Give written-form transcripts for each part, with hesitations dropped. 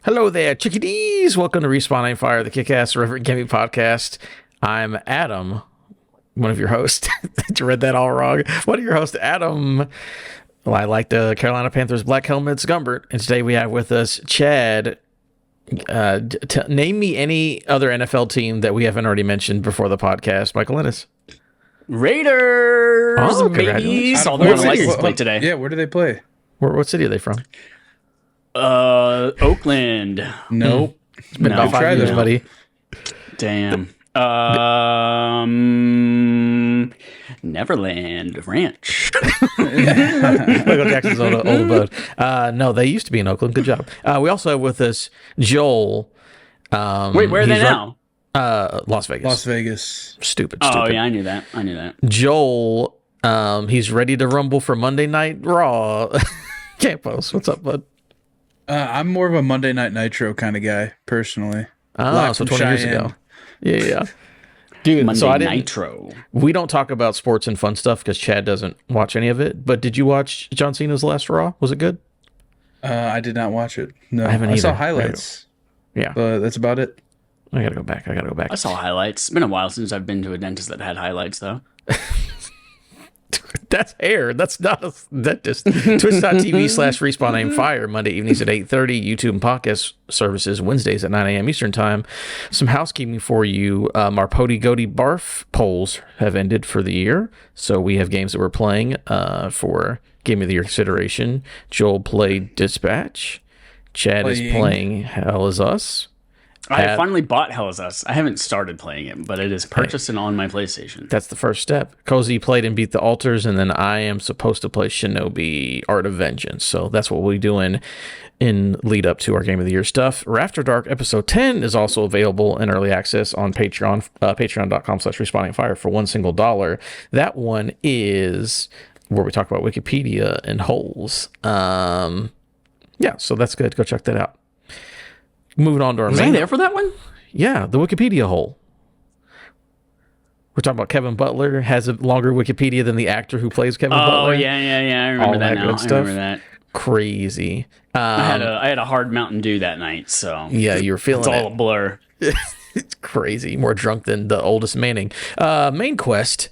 Hello there, chickadees. Welcome to Respawn Aim Fire, the kick-ass Reverend Gaming podcast. I'm Adam, one of your hosts. I read that all wrong. One of your hosts, Adam. Well, I like the Carolina Panthers Black Helmets, Gumbert. And today we have with us Chad. Name me any other NFL team that we haven't already mentioned before the podcast. Michael Ennis. Raiders, babies. Although the Lions play today. Yeah, where do they play? What city are they from? Oakland. Nope. It's been about 5 years, buddy. Damn. Neverland Ranch. Michael Jackson's old abode. No, they used to be in Oakland. Good job. We also have with us Joel. Wait, where are they now? Las Vegas. Las Vegas. Stupid. Oh, yeah, I knew that. Joel, he's ready to rumble for Monday Night Raw. Campos, what's up, bud? I'm more of a Monday Night Nitro kind of guy, personally. Oh, so 20 years ago. Yeah. Dude, Monday so Nitro. We don't talk about sports and fun stuff because Chad doesn't watch any of it. But did you watch John Cena's last Raw? Was it good? I did not watch it. No, I haven't either. saw highlights. Yeah. But that's about it. I gotta go back. I saw highlights. It's been a while since I've been to a dentist that had highlights, though. That's hair. That's not a dentist. Twitch.tv/Respawn Aim Fire, Monday evenings at 8:30. YouTube and podcast services Wednesdays at 9 a.m. Eastern Time. Some housekeeping for you. Our Pody Goaty Barf polls have ended for the year. So we have games that we're playing for Game of the Year consideration. Joel played Dispatch. Chad is playing Hell Is Us. I finally bought Hell Is Us. I haven't started playing it, but it is purchased and on my PlayStation. That's the first step. Cozy played and beat the Altars, and then I am supposed to play Shinobi Art of Vengeance. So that's what we'll be doing in lead up to our Game of the Year stuff. After Dark Episode 10 is also available in early access on Patreon, patreon.com/RespawningFire for $1. That one is where we talk about Wikipedia and holes. Yeah, so that's good. Go check that out. Moving on to our Was main. I there for that one? Yeah, the Wikipedia hole. We're talking about Kevin Butler has a longer Wikipedia than the actor who plays Kevin Butler. Oh, yeah. I remember that now. I remember that. Crazy. I had a hard Mountain Dew that night, so yeah, you were feeling it's all a blur. It's crazy. More drunk than the oldest Manning. Main quest.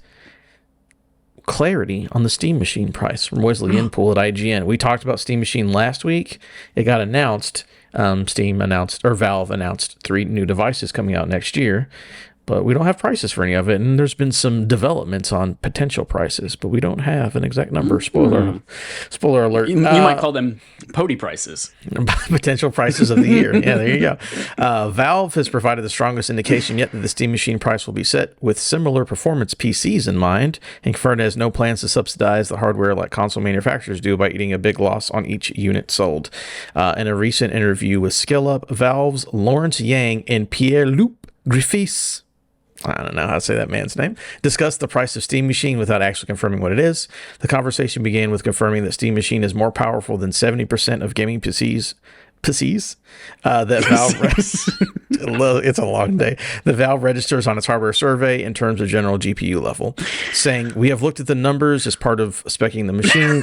Clarity on the Steam Machine price from Wesley Inpool at IGN. We talked about Steam Machine last week. It got announced. Valve announced 3 new devices coming out next year, but we don't have prices for any of it. And there's been some developments on potential prices, but we don't have an exact number. Spoiler alert. You might call them Pody prices. Potential prices of the year. Yeah, there you go. Valve has provided the strongest indication yet that the Steam Machine price will be set with similar performance PCs in mind, and confirmed it has no plans to subsidize the hardware like console manufacturers do by eating a big loss on each unit sold. In a recent interview with SkillUp, Valve's Lawrence Yang and Pierre-Loup Griffiths, I don't know how to say that man's name, discussed the price of Steam Machine without actually confirming what it is. The conversation began with confirming that Steam Machine is more powerful than 70% of gaming PCs. That Valve it's a long day. The Valve registers on its hardware survey in terms of general GPU level, saying we have looked at the numbers as part of speccing the machine.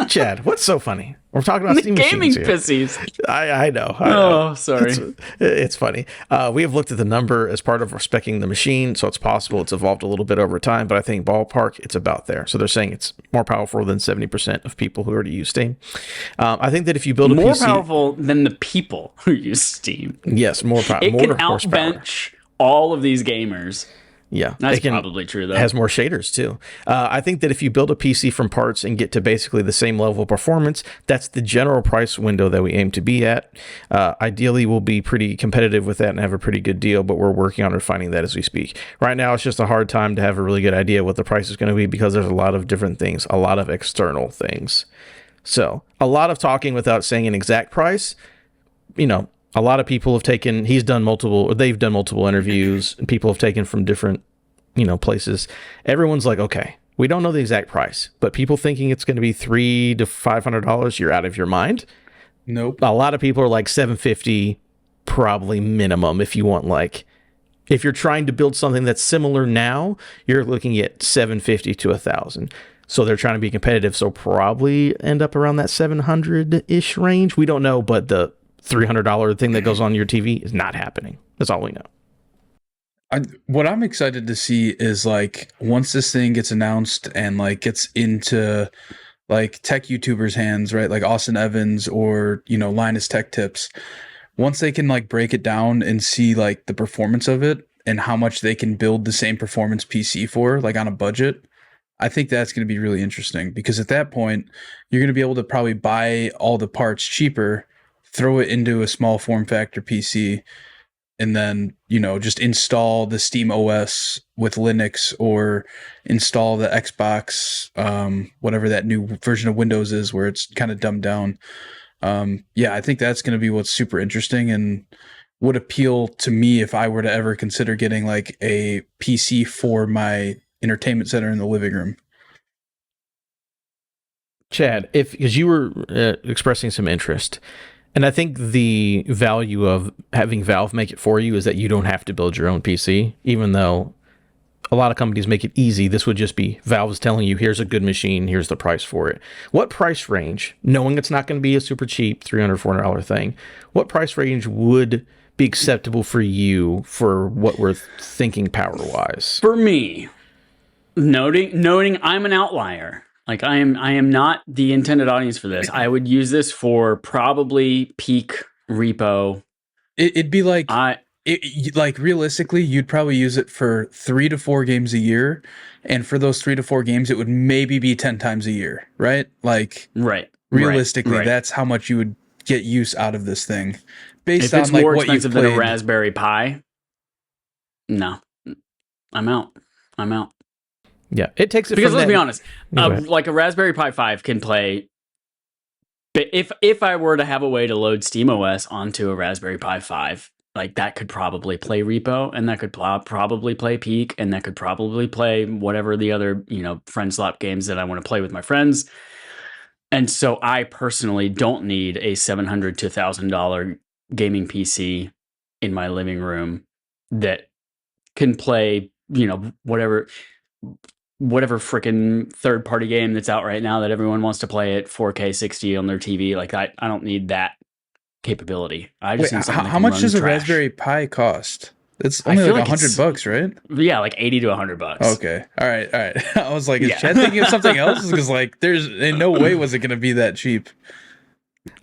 Chad, what's so funny? We're talking about Steam gaming machines here. pissies. I know. Oh, sorry. It's funny. We have looked at the number as part of speccing the machine, so it's possible it's evolved a little bit over time, but I think ballpark, it's about there. So they're saying it's more powerful than 70% of people who already use Steam. I think that if you build a more PC... More powerful than the people who use Steam. Yes, more powerful. It can outbench all of these gamers. Yeah, that's probably true, though. It has more shaders, too. I think that if you build a PC from parts and get to basically the same level of performance, that's the general price window that we aim to be at. Ideally, we'll be pretty competitive with that and have a pretty good deal, but we're working on refining that as we speak. Right now, it's just a hard time to have a really good idea what the price is going to be because there's a lot of different things, a lot of external things. So, a lot of talking without saying an exact price. You know, a lot of people have taken, they've done multiple interviews, and people have taken from different, places. Everyone's like, okay, we don't know the exact price, but people thinking it's going to be $300 to $500, you're out of your mind. Nope. A lot of people are like $750, probably minimum. If if you're trying to build something that's similar now, you're looking at $750 to $1,000. So they're trying to be competitive. So probably end up around that 700-ish range. We don't know, but the $300 thing that goes on your TV is not happening. That's all we know. What I'm excited to see is like once this thing gets announced and like gets into like tech YouTubers' hands, right? Like Austin Evans or, Linus Tech Tips. Once they can like break it down and see like the performance of it and how much they can build the same performance PC for, like on a budget, I think that's going to be really interesting because at that point, you're going to be able to probably buy all the parts cheaper, throw it into a small form factor PC, and then, just install the Steam OS with Linux or install the Xbox, whatever that new version of Windows is where it's kind of dumbed down. I think that's going to be what's super interesting and would appeal to me if I were to ever consider getting like a PC for my entertainment center in the living room. Chad, because you were expressing some interest, and I think the value of having Valve make it for you is that you don't have to build your own PC, even though a lot of companies make it easy. This would just be Valve's telling you, here's a good machine, here's the price for it. What price range, knowing it's not going to be a super cheap $300, $400 thing, what price range would be acceptable for you for what we're thinking power-wise? For me, noting I'm an outlier. Like I am not the intended audience for this. I would use this for probably peak repo. It'd be like like realistically, you'd probably use it for 3 to 4 games a year, and for those 3 to 4 games, it would maybe be 10 times a year, right? Like realistically, that's how much you would get use out of this thing, based on like what you've played. Than a Raspberry Pi, no, I'm out. Yeah, it takes it because from let's be honest, like a Raspberry Pi 5 can play. But if I were to have a way to load SteamOS onto a Raspberry Pi 5, like that could probably play Repo, and that could probably play Peak, and that could probably play whatever the other friend slap games that I want to play with my friends. And so I personally don't need a $700 to $1,000 gaming PC in my living room that can play whatever freaking third-party game that's out right now that everyone wants to play at 4K 60 on their TV. Like I don't need that capability. I just need something how much does a Raspberry Pi cost? It's only like $100, right? Yeah, like $80 to $100. Okay, all right. I was like, is Chad thinking of something else? Because like, there's in no way was it going to be that cheap.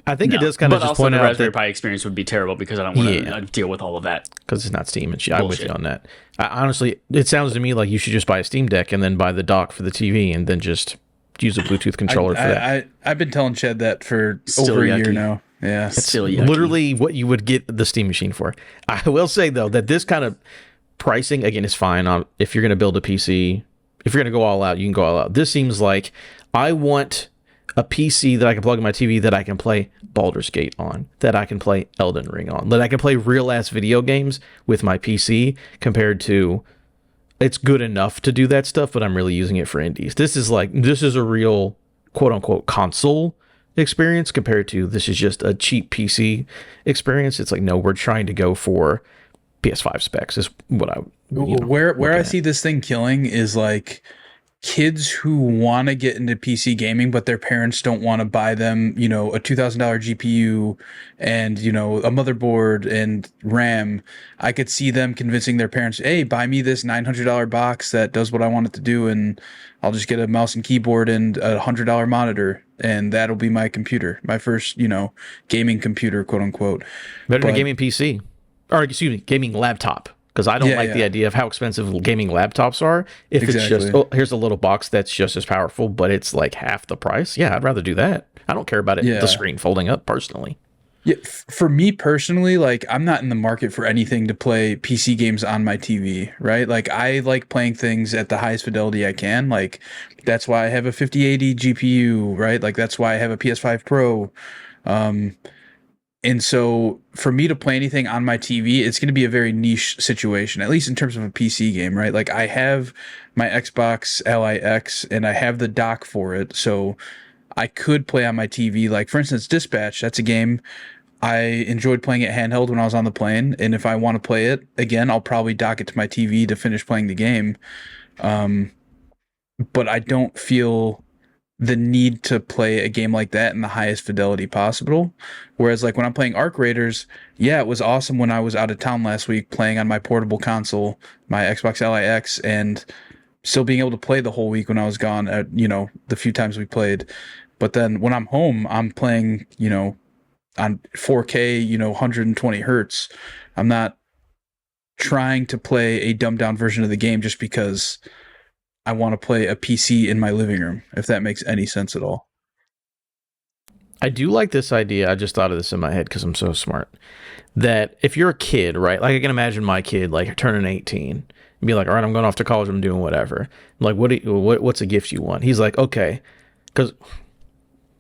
I think it does kind of just point out the Raspberry Pi experience would be terrible because I don't want to deal with all of that. Because it's not Steam and shit. I'm with you on that. Honestly, it sounds to me like you should just buy a Steam Deck and then buy the dock for the TV and then just use a Bluetooth controller for that. I've been telling Chad that for over a year now. Yeah, it's still literally what you would get the Steam machine for. I will say though that this kind of pricing again is fine if you're going to build a PC. If you're going to go all out, you can go all out. This seems like I want a PC that I can plug in my TV that I can play Baldur's Gate on, that I can play Elden Ring on, that I can play real ass video games with my PC compared to it's good enough to do that stuff, but I'm really using it for indies. This is a real quote unquote console experience compared to this is just a cheap PC experience. It's like, no, we're trying to go for PS5 specs is what I where I see this thing killing is like kids who want to get into PC gaming, but their parents don't want to buy them, a $2,000 GPU and, a motherboard and RAM. I could see them convincing their parents, hey, buy me this $900 box that does what I want it to do. And I'll just get a mouse and keyboard and a $100 monitor. And that'll be my computer, my first, gaming computer, quote unquote. Better than a gaming PC. Or, excuse me, gaming laptop. Because I don't like the idea of how expensive gaming laptops are. If it's just, here's a little box that's just as powerful, but it's like half the price. Yeah, I'd rather do that. I don't care about it, the screen folding up personally. Yeah, for me personally, like I'm not in the market for anything to play PC games on my TV, right? Like I like playing things at the highest fidelity I can. Like that's why I have a 5080 GPU, right? Like that's why I have a PS5 Pro. And so for me to play anything on my TV, it's going to be a very niche situation, at least in terms of a PC game, right? Like I have my Xbox Ally X and I have the dock for it. So I could play on my TV. Like for instance, Dispatch, that's a game I enjoyed playing it handheld when I was on the plane. And if I want to play it again, I'll probably dock it to my TV to finish playing the game. But I don't feel the need to play a game like that in the highest fidelity possible. Whereas like when I'm playing Arc Raiders, yeah, it was awesome when I was out of town last week playing on my portable console, my Xbox LIX, and still being able to play the whole week when I was gone at, the few times we played. But then when I'm home, I'm playing, on 4K, 120 hertz. I'm not trying to play a dumbed down version of the game just because I want to play a PC in my living room, if that makes any sense at all. I do like this idea. I just thought of this in my head because I'm so smart. That if you're a kid, right? Like I can imagine my kid like turning 18 and be like, all right, I'm going off to college. I'm doing whatever. I'm like, what's a gift you want? He's like, okay, because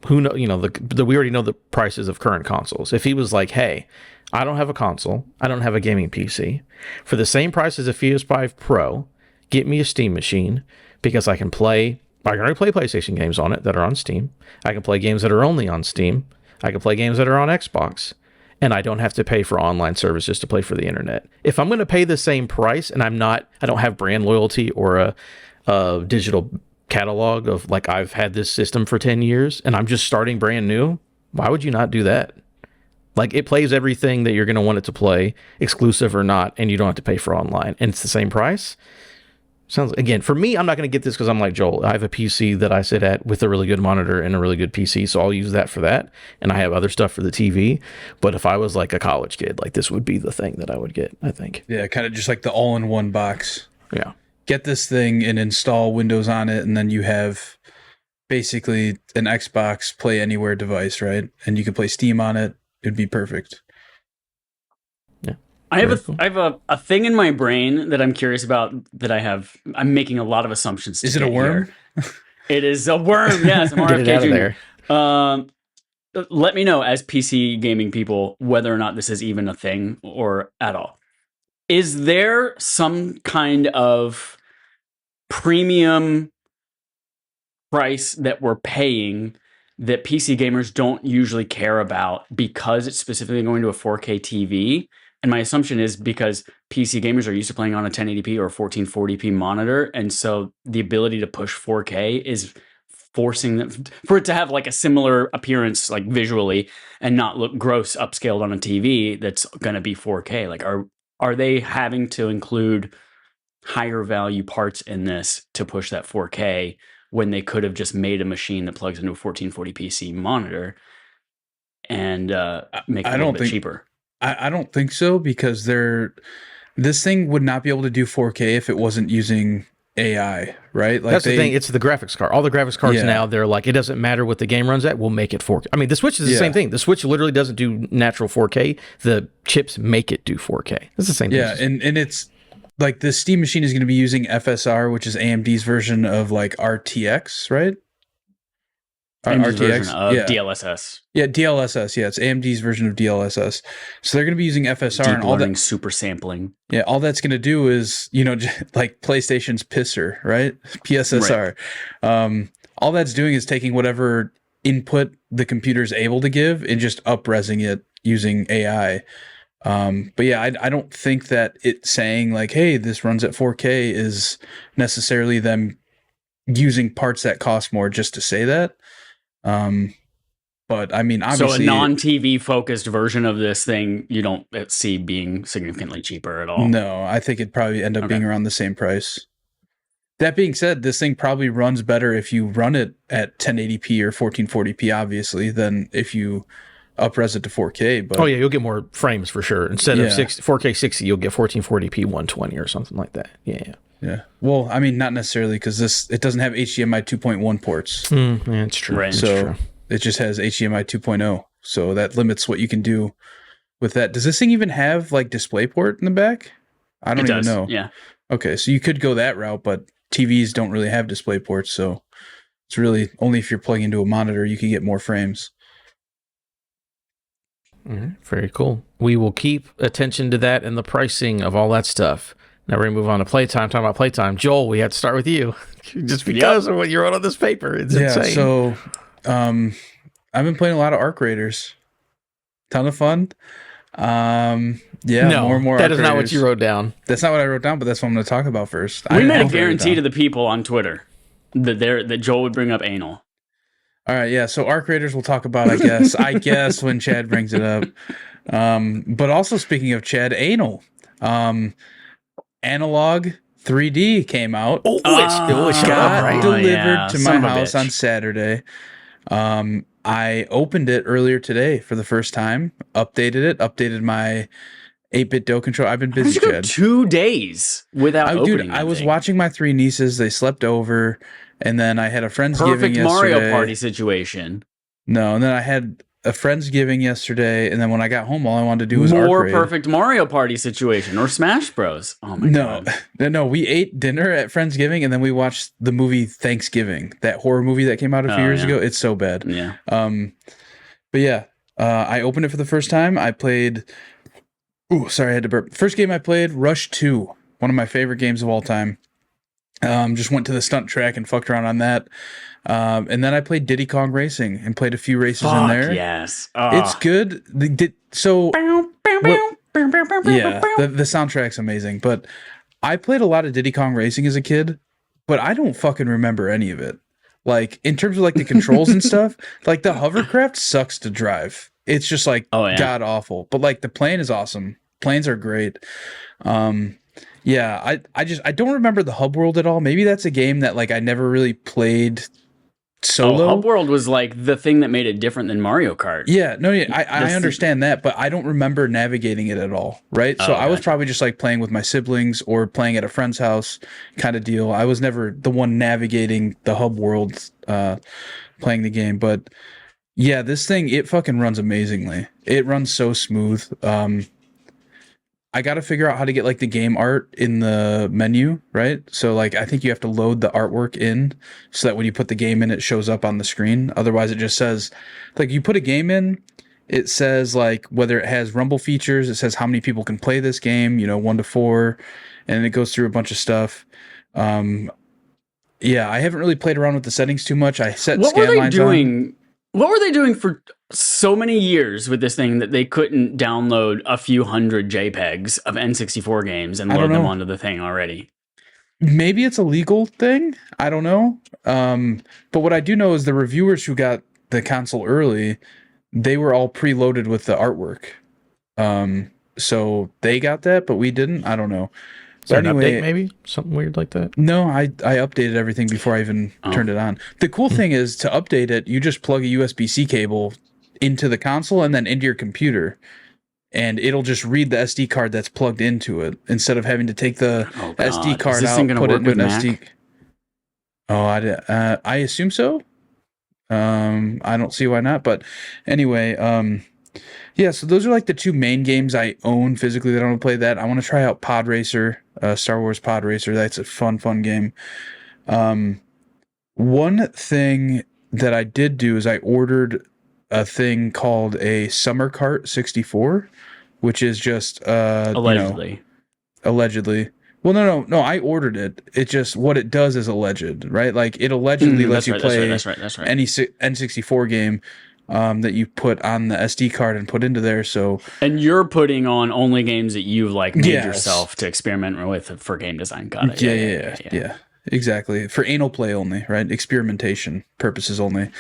who know? We already know the prices of current consoles. If he was like, hey, I don't have a console, I don't have a gaming PC, for the same price as a PS5 Pro, get me a Steam machine because I can already play PlayStation games on it that are on Steam. I can play games that are only on Steam. I can play games that are on Xbox. And I don't have to pay for online services to play for the internet. If I'm going to pay the same price and I don't have brand loyalty or a digital catalog of like I've had this system for 10 years and I'm just starting brand new, why would you not do that? Like it plays everything that you're going to want it to play, exclusive or not, and you don't have to pay for online. And it's the same price. Sounds, again, for me, I'm not going to get this because I'm like Joel. I have a PC that I sit at with a really good monitor and a really good PC, so I'll use that for that. And I have other stuff for the TV. But if I was like a college kid, like this would be the thing that I would get, I think. Yeah, kind of just like the all-in-one box. Yeah. Get this thing and install Windows on it, and then you have basically an Xbox Play Anywhere device, right? And you can play Steam on it. It'd be perfect. I have a thing in my brain that I'm curious about I'm making a lot of assumptions. Is it a worm? It is a worm. Yes. I'm Get it out of there. Let me know as PC gaming people whether or not this is even a thing or at all. Is there some kind of premium price that we're paying that PC gamers don't usually care about because it's specifically going to a 4K TV? And my assumption is because PC gamers are used to playing on a 1080p or 1440p monitor. And so the ability to push 4K is forcing them for it to have like a similar appearance, like visually, and not look gross upscaled on a TV that's going to be 4K. Like, are they having to include higher value parts in this to push that 4K when they could have just made a machine that plugs into a 1440 PC monitor and make it a little bit cheaper? I don't think so, because this thing would not be able to do 4K if it wasn't using AI, right? Like that's the thing. It's the graphics card. All the graphics cards now, they're like, it doesn't matter what the game runs at. We'll make it 4K. I mean, the Switch is the same thing. The Switch literally doesn't do natural 4K. The chips make it do 4K. It's the same thing. Yeah, and it's like the Steam machine is going to be using FSR, which is AMD's version of like RTX, right? AMD's version of DLSS. Yeah, DLSS. Yeah, it's AMD's version of DLSS. So they're going to be using FSR and all that super sampling. Yeah, all that's going to do is, like PlayStation's pisser, right? PSSR. Right. All that's doing is taking whatever input the computer's able to give and just up-resing it using AI. But yeah, I don't think that it saying like, hey, this runs at 4K is necessarily them using parts that cost more just to say that. But I mean, obviously, so a non-TV focused version of this thing, you don't see being significantly cheaper at all. No, I think it'd probably end up being around the same price. That being said, this thing probably runs better if you run it at 1080p or 1440p, obviously, than if you up-res it to 4K. But you'll get more frames for sure. Instead of 4K 60, you'll get 1440p 120 or something like that. Yeah. Well, I mean, not necessarily, because it doesn't have HDMI 2.1 ports. Yeah, it's true. Right. So it just has HDMI 2.0. So that limits what you can do with that. Does this thing even have like DisplayPort in the back? I don't even know. Yeah. Okay, so you could go that route, but TVs don't really have DisplayPorts, so it's really only if you're plugging into a monitor you can get more frames. Very cool. We will keep attention to that and the pricing of all that stuff. Now we're going to move on to playtime. Talking about playtime, Joel, we have to start with you just because of what you wrote on this paper. It's insane. So I've been playing a lot of Arc Raiders. Ton of fun. More and more. That is not what you wrote down. That's not what I wrote down, but that's what I'm going to talk about first. We made a guarantee to the people on Twitter that Joel would bring up anal. All right, yeah. So Arc Raiders we'll talk about, I guess when Chad brings it up. But also speaking of Chad, Anal, Analog 3D came out. Oh, it showed up, right? Delivered to my son of a house on bitch. Saturday. I opened it earlier today for the first time. Updated my 8-bit dough control. I've been How did busy, you go Chad. 2 days without opening that I was thing? watching my 3 nieces. They slept over, and then I had a Friendsgiving Perfect yesterday. Mario Party situation. No, and then I had a Friendsgiving yesterday, and then when I got home, all I wanted to do was More Arc Raid. perfect Mario Party situation or Smash Bros. Oh my god. No, we ate dinner at Friendsgiving, and then we watched the movie Thanksgiving, that horror movie that came out a few years ago. It's so bad. Yeah. But yeah, I opened it for the first time. I played. Ooh, sorry, I had to burp. First game I played, Rush 2, one of my favorite games of all time. Just went to the stunt track and fucked around on that. And then I played Diddy Kong Racing and played a few races in there. Yes. It's good. The soundtrack's amazing. But I played a lot of Diddy Kong Racing as a kid, but I don't fucking remember any of it. Like, in terms of like the controls and stuff, like the hovercraft sucks to drive. It's just like god awful. But like the plane is awesome. Planes are great. Yeah, I don't remember the hub world at all. Maybe that's a game that like I never really played solo. Hub World was like the thing that made it different than Mario Kart. Yeah, no, yeah, I understand that, but I don't remember navigating it at all, right? So I was probably just like playing with my siblings or playing at a friend's house kind of deal. I was never the one navigating the hub world playing the game, but yeah, this thing, it fucking runs amazingly. It runs so smooth. I got to figure out how to get like the game art in the menu, right? So like I think you have to load the artwork in so that when you put the game in, it shows up on the screen. Otherwise, it just says like you put a game in, it says like whether it has rumble features, it says how many people can play this game, 1 to 4, and it goes through a bunch of stuff. Yeah, I haven't really played around with the settings too much. I set scan lines on. What were they doing for so many years with this thing that they couldn't download a few hundred JPEGs of N64 games and load them onto the thing already? Maybe it's a legal thing. I don't know. But what I do know is the reviewers who got the console early, they were all preloaded with the artwork. So they got that, but we didn't. I don't know. Is there an update, maybe? Something weird like that? No, I updated everything before I even turned it on. The cool thing is to update it, you just plug a USB-C cable into the console and then into your computer. And it'll just read the SD card that's plugged into it instead of having to take the SD card out, put it into an SD. Oh, I assume so. I don't see why not. But anyway, yeah, so those are like the 2 main games I own physically that I want to play. That I want to try out Pod Racer, Star Wars Pod Racer. That's a fun game. One thing that I did do is I ordered a thing called a Summer Kart 64, which is just allegedly. Well, no. I ordered it. It just what it does is alleged, right? Like it allegedly lets you play that's right. any N64 game. That you put on the SD card and put into there. So, and you're putting on only games that you like made yourself to experiment with for game design. Got it. Yeah, exactly. For anal play only, right? Experimentation purposes only.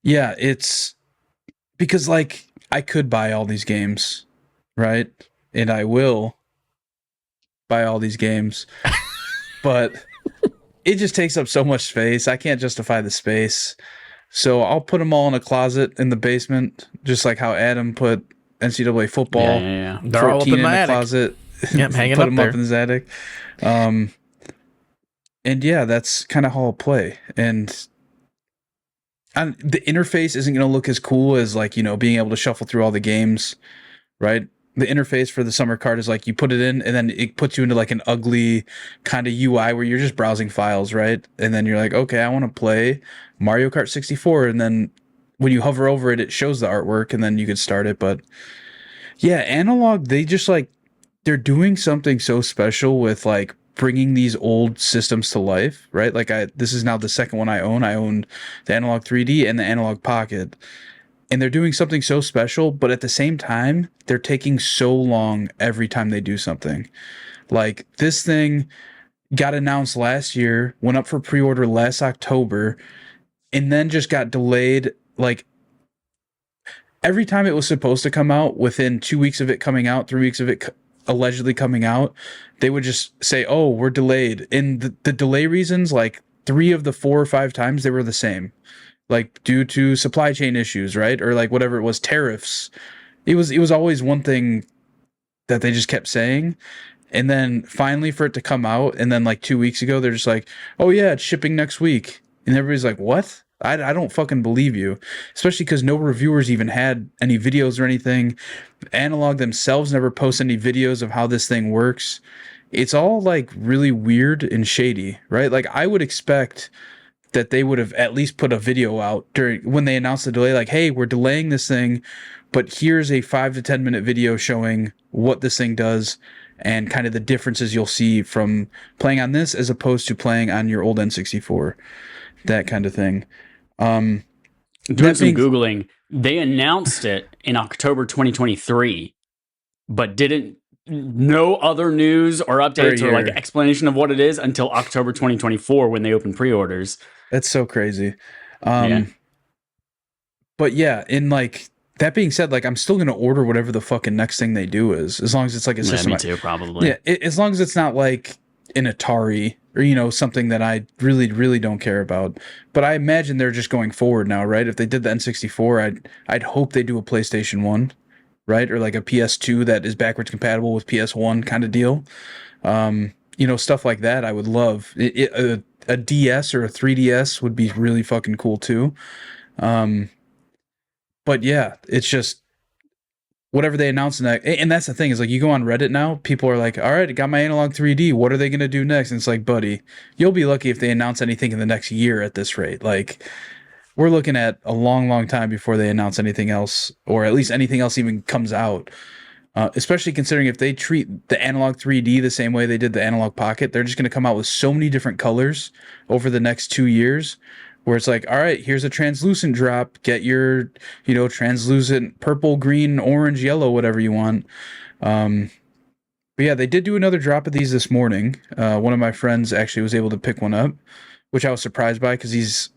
Yeah, it's because like I could buy all these games, right? And I will buy all these games, but it just takes up so much space. I can't justify the space. So I'll put them all in a closet in the basement, just like how Adam put NCAA football. Yeah. They're all up in my attic. Closet. Yep, hanging put up them there. up in his attic. And yeah, that's kind of how I'll play. And the interface isn't going to look as cool as like, being able to shuffle through all the games, right? The interface for the Summer Card is like you put it in and then it puts you into like an ugly kind of UI where you're just browsing files, right? And then you're like, okay, I want to play Mario Kart 64. And then when you hover over it, it shows the artwork and then you could start it. But yeah, Analog, they just like, they're doing something so special with like bringing these old systems to life, right? Like this is now the second one I own. I own the Analog 3D and the Analog Pocket. And they're doing something so special, but at the same time, they're taking so long every time they do something. Like this thing got announced last year, went up for pre-order last October, and then just got delayed. Like every time it was supposed to come out, within 2 weeks of it coming out, 3 weeks of it allegedly coming out, they would just say, "Oh, we're delayed." And the delay reasons, like 3 of the 4 or 5 times, they were the same, like due to supply chain issues, right, or like whatever it was, tariffs. It was always one thing that they just kept saying. And then finally for it to come out, and then like 2 weeks ago, they're just like, "Oh yeah, it's shipping next week." And everybody's like, "What?" I don't fucking believe you. Especially because no reviewers even had any videos or anything. Analog themselves never post any videos of how this thing works. It's all like really weird and shady, right? Like I would expect that they would have at least put a video out during when they announced the delay, like, "Hey, we're delaying this thing, but here's a 5 to 10 minute video showing what this thing does and kind of the differences you'll see from playing on this as opposed to playing on your old N64, that kind of thing." Doing some Googling, they announced it in October 2023, but didn't no other news or updates or like explanation of what it is until October 2024 when they opened pre-orders. That's so crazy. But yeah, in like that being said, like I'm still gonna order whatever the fucking next thing they do is, as long as it's like a system. Me too, probably. Yeah, as long as it's not like an Atari or something that I really don't care about. But I imagine they're just going forward now, right? If they did the N64, I'd hope they do a PlayStation 1, right, or like a PS2 that is backwards compatible with PS1 kind of deal. Stuff like that I would love. A DS or a 3DS would be really fucking cool too. But yeah, it's just whatever they announce in that. And that's the thing is like you go on Reddit now, people are like, "All right, I got my analog 3D. What are they going to do next?" And it's like, buddy, you'll be lucky if they announce anything in the next year at this rate. Like we're looking at a long time before they announce anything else, or at least anything else even comes out. Especially considering if they treat the analog 3D the same way they did the analog pocket, they're just going to come out with so many different colors over the next 2 years. Where it's like, all right, here's a translucent drop. Get your, translucent purple, green, orange, yellow, whatever you want. But yeah, they did do another drop of these this morning. One of my friends actually was able to pick one up, which I was surprised by because he's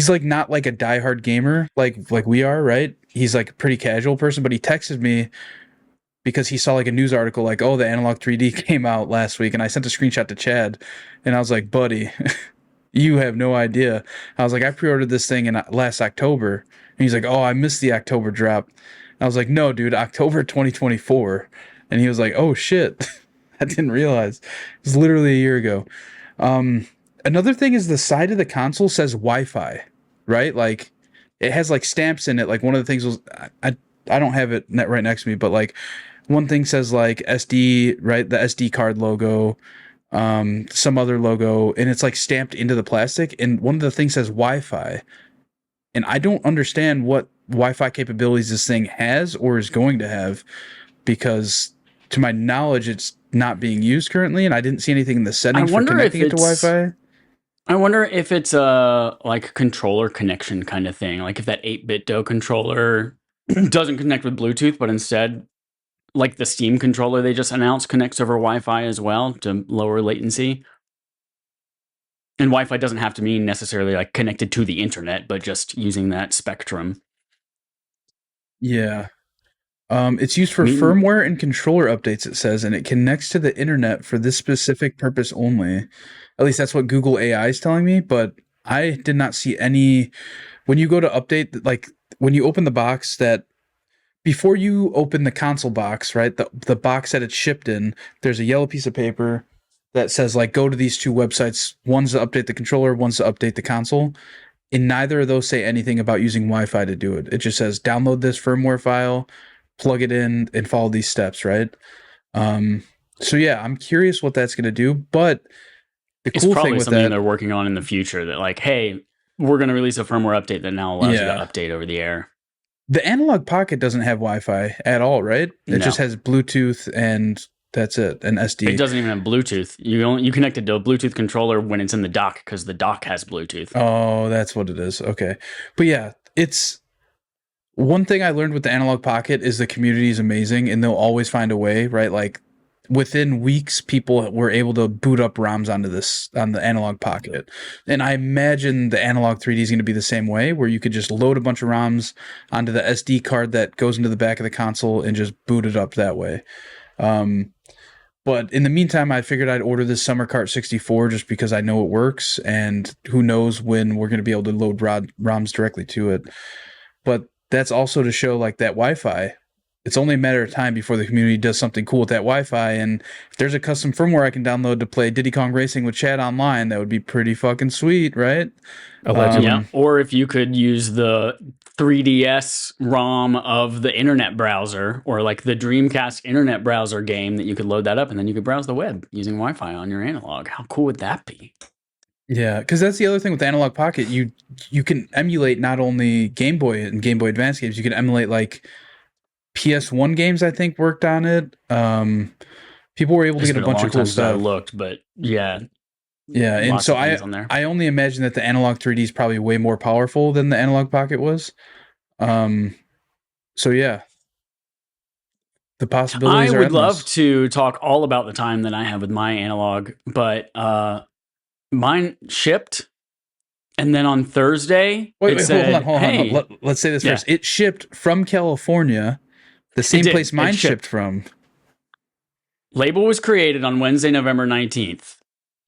like not like a diehard gamer like we are, right? He's like a pretty casual person, but he texted me because he saw like a news article like, "Oh, the analog 3D came out last week," and I sent a screenshot to Chad, and I was like, "Buddy." You have no idea. I was like, I pre-ordered this thing in last October. And he's like, "Oh, I missed the October drop." I was like, "No, dude, October 2024. And he was like, "Oh, shit." I didn't realize. It was literally a year ago. Another thing is the side of the console says Wi-Fi, right? Like, it has, like, stamps in it. Like, one of the things was, I don't have it right next to me, but, like, one thing says, like, SD, right? The SD card logo. Some other logo, and it's like stamped into the plastic, and one of the things says Wi-Fi, and I don't understand what Wi-Fi capabilities this thing has or is going to have, because to my knowledge it's not being used currently, and I didn't see anything in the settings for connecting it to Wi-Fi. I wonder if it's a like controller connection kind of thing, like if that 8-bit DO controller doesn't connect with Bluetooth, but instead like the Steam controller they just announced connects over Wi-Fi as well to lower latency. And Wi-Fi doesn't have to mean necessarily like connected to the internet, but just using that spectrum. Yeah. It's used for firmware and controller updates, it says, and it connects to the internet for this specific purpose only. At least that's what Google AI is telling me, but I did not see any. When you go to update, like when you open the box that before you open the console box, right, the box that it's shipped in, there's a yellow piece of paper that says, like, go to these 2 websites. One's to update the controller, one's to update the console. And neither of those say anything about using Wi-Fi to do it. It just says, download this firmware file, plug it in, and follow these steps, right? So, yeah, I'm curious what that's going to do. But the cool thing with something they're working on in the future that, like, hey, we're going to release a firmware update that now allows you to update over the air. The analog pocket doesn't have Wi-Fi at all, right? It just has Bluetooth and that's it, and SD. It doesn't even have Bluetooth. You connect it to a Bluetooth controller when it's in the dock because the dock has Bluetooth. Oh, that's what it is. Okay. But yeah, it's one thing I learned with the analog pocket is the community is amazing and they'll always find a way, right? Like within weeks, people were able to boot up ROMs on the Analog Pocket. And I imagine the Analog 3D is going to be the same way, where you could just load a bunch of ROMs onto the SD card that goes into the back of the console and just boot it up that way. But in the meantime, I figured I'd order this Summer Cart 64 just because I know it works, and who knows when we're going to be able to load ROMs directly to it. But that's also to show like that Wi-Fi. It's only a matter of time before the community does something cool with that Wi-Fi. And if there's a custom firmware I can download to play Diddy Kong Racing with Chad online, that would be pretty fucking sweet, right? Yeah. Or if you could use the 3DS ROM of the internet browser, or like the Dreamcast internet browser game, that you could load that up and then you could browse the web using Wi-Fi on your analog. How cool would that be? Yeah, because that's the other thing with the Analog Pocket. You can emulate not only Game Boy and Game Boy Advance games, you can emulate like PS1 games, I think, worked on it. People were able to get a bunch of cool stuff. I looked, but yeah. Yeah, and so I only imagine that the Analog 3D is probably way more powerful than the Analog Pocket was. So yeah. The possibilities I are would endless. love to talk all about the time that I have with my analog, but mine shipped, and then on Thursday, Wait, said, hold on. Let's say this first. It shipped from California, the same place mine shipped from. Label was created on Wednesday, November 19th.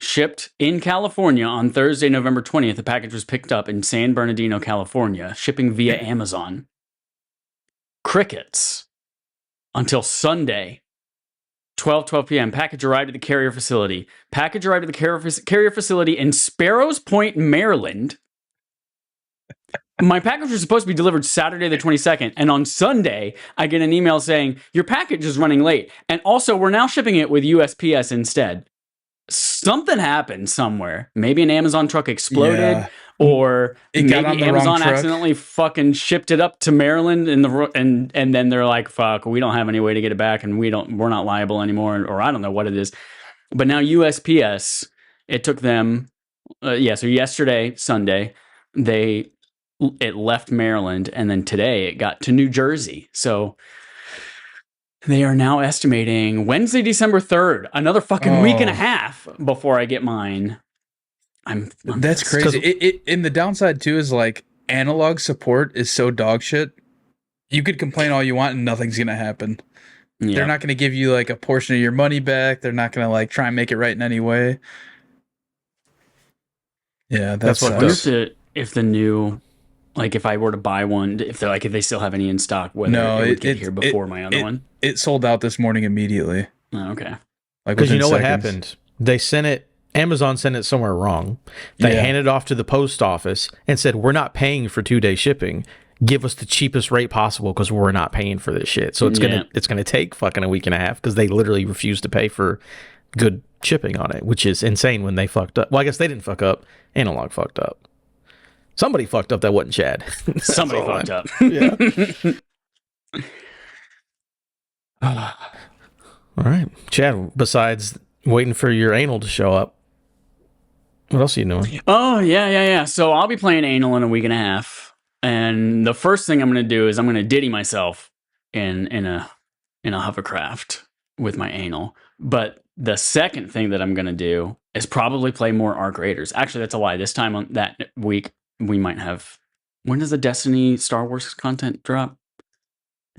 Shipped in California on Thursday, November 20th. The package was picked up in San Bernardino, California, shipping via Amazon. Crickets. Until Sunday, 12 p.m. Package arrived at the carrier facility. Package arrived at the carrier facility in Sparrows Point, Maryland. My package was supposed to be delivered Saturday the 22nd, and on Sunday, I get an email saying, your package is running late, and also we're now shipping it with USPS instead. Something happened somewhere. Maybe an Amazon truck exploded, or maybe Amazon accidentally fucking shipped it up to Maryland and then they're like, fuck, we don't have any way to get it back, and we're not liable anymore, or I don't know what it is. But now USPS, it took them so yesterday, Sunday, it left Maryland, and then today it got to New Jersey. So they are now estimating Wednesday, December 3rd, another fucking week and a half before I get mine. That's crazy. And the downside too is like analog support is so dog shit. You could complain all you want and nothing's gonna happen. Yeah. They're not gonna give you like a portion of your money back. They're not gonna like try and make it right in any way. Yeah, that's what. If the new, like, if I were to buy one, if they still have any in stock, whether it would get here before my other one. It sold out this morning immediately. Oh, okay. Because you know what happened? They sent it. Amazon sent it somewhere wrong. They handed it off to the post office and said, we're not paying for 2-day shipping. Give us the cheapest rate possible because we're not paying for this shit. So it's gonna take fucking a week and a half because they literally refused to pay for good shipping on it, which is insane when they fucked up. Well, I guess they didn't fuck up. Analog fucked up. Somebody fucked up that wasn't Chad. Somebody fucked up. Yeah. All right. Chad, besides waiting for your anal to show up, what else are you doing? Oh, yeah. So I'll be playing anal in a week and a half. And the first thing I'm going to do is I'm going to diddy myself in a hovercraft with my anal. But the second thing that I'm going to do is probably play more Arc Raiders. Actually, that's a lie. This time on that week, we might have... When does the Destiny Star Wars content drop?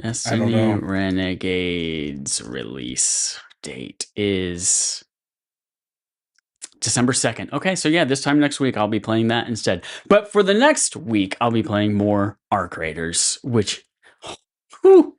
Destiny Renegades release date is December 2nd. Okay, so yeah, this time next week I'll be playing that instead. But for the next week, I'll be playing more Arc Raiders, which... Oh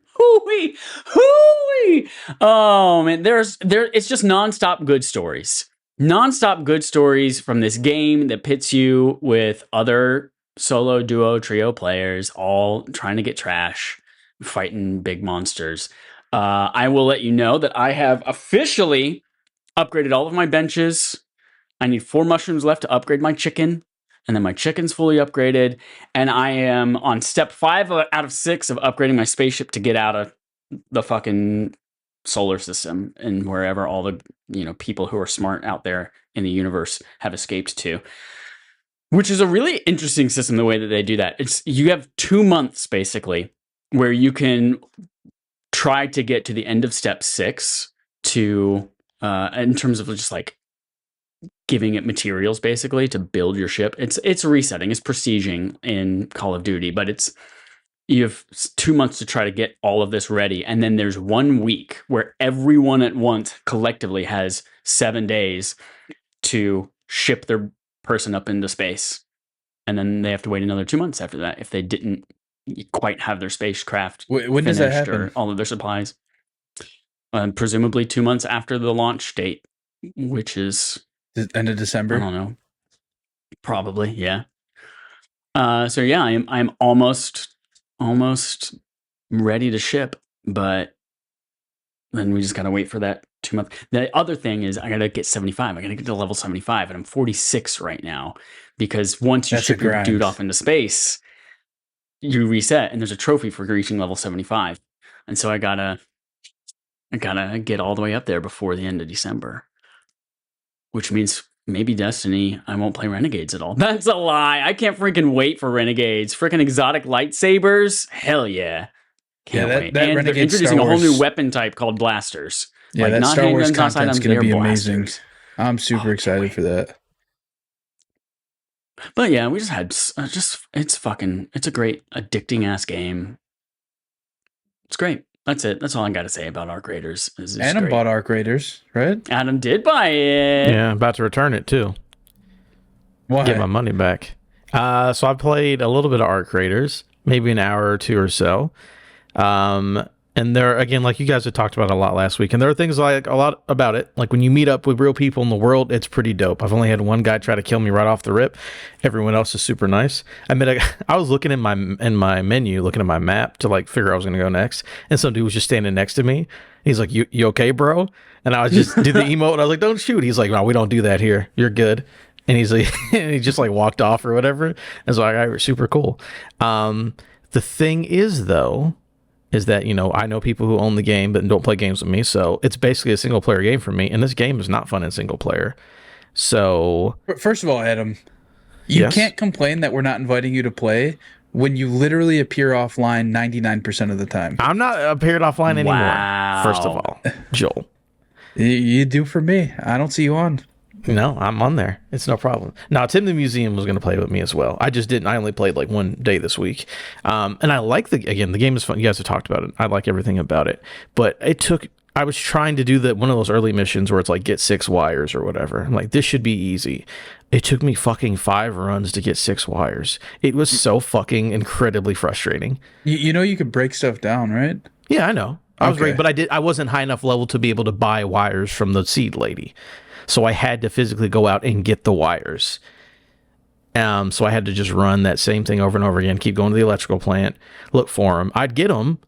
man, it's just nonstop good stories. Nonstop good stories from this game that pits you with other solo, duo, trio players, all trying to get trash, fighting big monsters. I will let you know that I have officially upgraded all of my benches. I need 4 mushrooms left to upgrade my chicken, and then my chicken's fully upgraded, and I am on step 5 out of 6 of upgrading my spaceship to get out of the fucking solar system and wherever all the people who are smart out there in the universe have escaped to. Which is a really interesting system, the way that they do that. You have 2 months, basically, where you can try to get to the end of step 6 to in terms of just like giving it materials basically to build your ship. It's resetting, it's prestiging in Call of Duty, but you have 2 months to try to get all of this ready, and then there's 1 week where everyone at once collectively has 7 days to ship their person up into space, and then they have to wait another 2 months after that if they didn't quite have their spacecraft When does that happen? or all of their supplies. Presumably 2 months after the launch date, which is The end of December? I don't know. Probably, yeah. So yeah, I'm almost ready to ship, but then we just gotta wait for that 2 month. The other thing is I gotta get 75. I gotta get to level 75, and I'm 46 right now because once you That's a ship your grind. dude off into space, you reset, and there's a trophy for reaching level 75, and so I gotta get all the way up there before the end of December. Which means maybe Destiny, I won't play Renegades at all. That's a lie. I can't freaking wait for Renegades. Freaking exotic lightsabers. Hell yeah. Can't wait. That And they're Renegade introducing Star a whole new Wars- weapon type called blasters. Yeah, like that not Star Wars handguns, not content's sidearms, going to they're be amazing. blasters. I'm super can't excited wait. for that. But yeah, we just had it's a great addicting ass game. It's great. That's it. That's all I got to say about Arc Raiders. Adam bought Arc Raiders, right? Adam did buy it. Yeah, about to return it too. Why? Get my money back. So I played a little bit of Arc Raiders, maybe an hour or two or so. And there, again, like you guys had talked about a lot last week, and there are things like a lot about it. Like when you meet up with real people in the world, it's pretty dope. I've only had one guy try to kill me right off the rip. Everyone else is super nice. I was looking in my menu, looking at my map to like figure out I was going to go next, and some dude was just standing next to me. He's like, "You okay, bro?" And I was just did the emote, and I was like, "Don't shoot." He's like, "No, we don't do that here. You're good." And he's like, and he just like walked off or whatever. And so I got super cool. The thing is though, is that, you know, I know people who own the game but don't play games with me, so it's basically a single player game for me, and this game is not fun in single player. So First of all, Adam, you can't complain that we're not inviting you to play when you literally appear offline 99% of the time. I'm not appeared offline anymore. Wow. First of all, Joel. You do for me. I don't see you on. No, I'm on there. It's no problem. Now, Tim the Museum was going to play with me as well. I just didn't. I only played like one day this week. And I like the game is fun. You guys have talked about it. I like everything about it. But I was trying to do one of those early missions where it's like get 6 wires or whatever. I'm like, this should be easy. It took me fucking 5 runs to get 6 wires. It was so fucking incredibly frustrating. You know you could break stuff down, right? Yeah, I know. I was Okay. great, but I wasn't high enough level to be able to buy wires from the seed lady. So I had to physically go out and get the wires. So I had to just run that same thing over and over again, keep going to the electrical plant, look for them. I'd get them,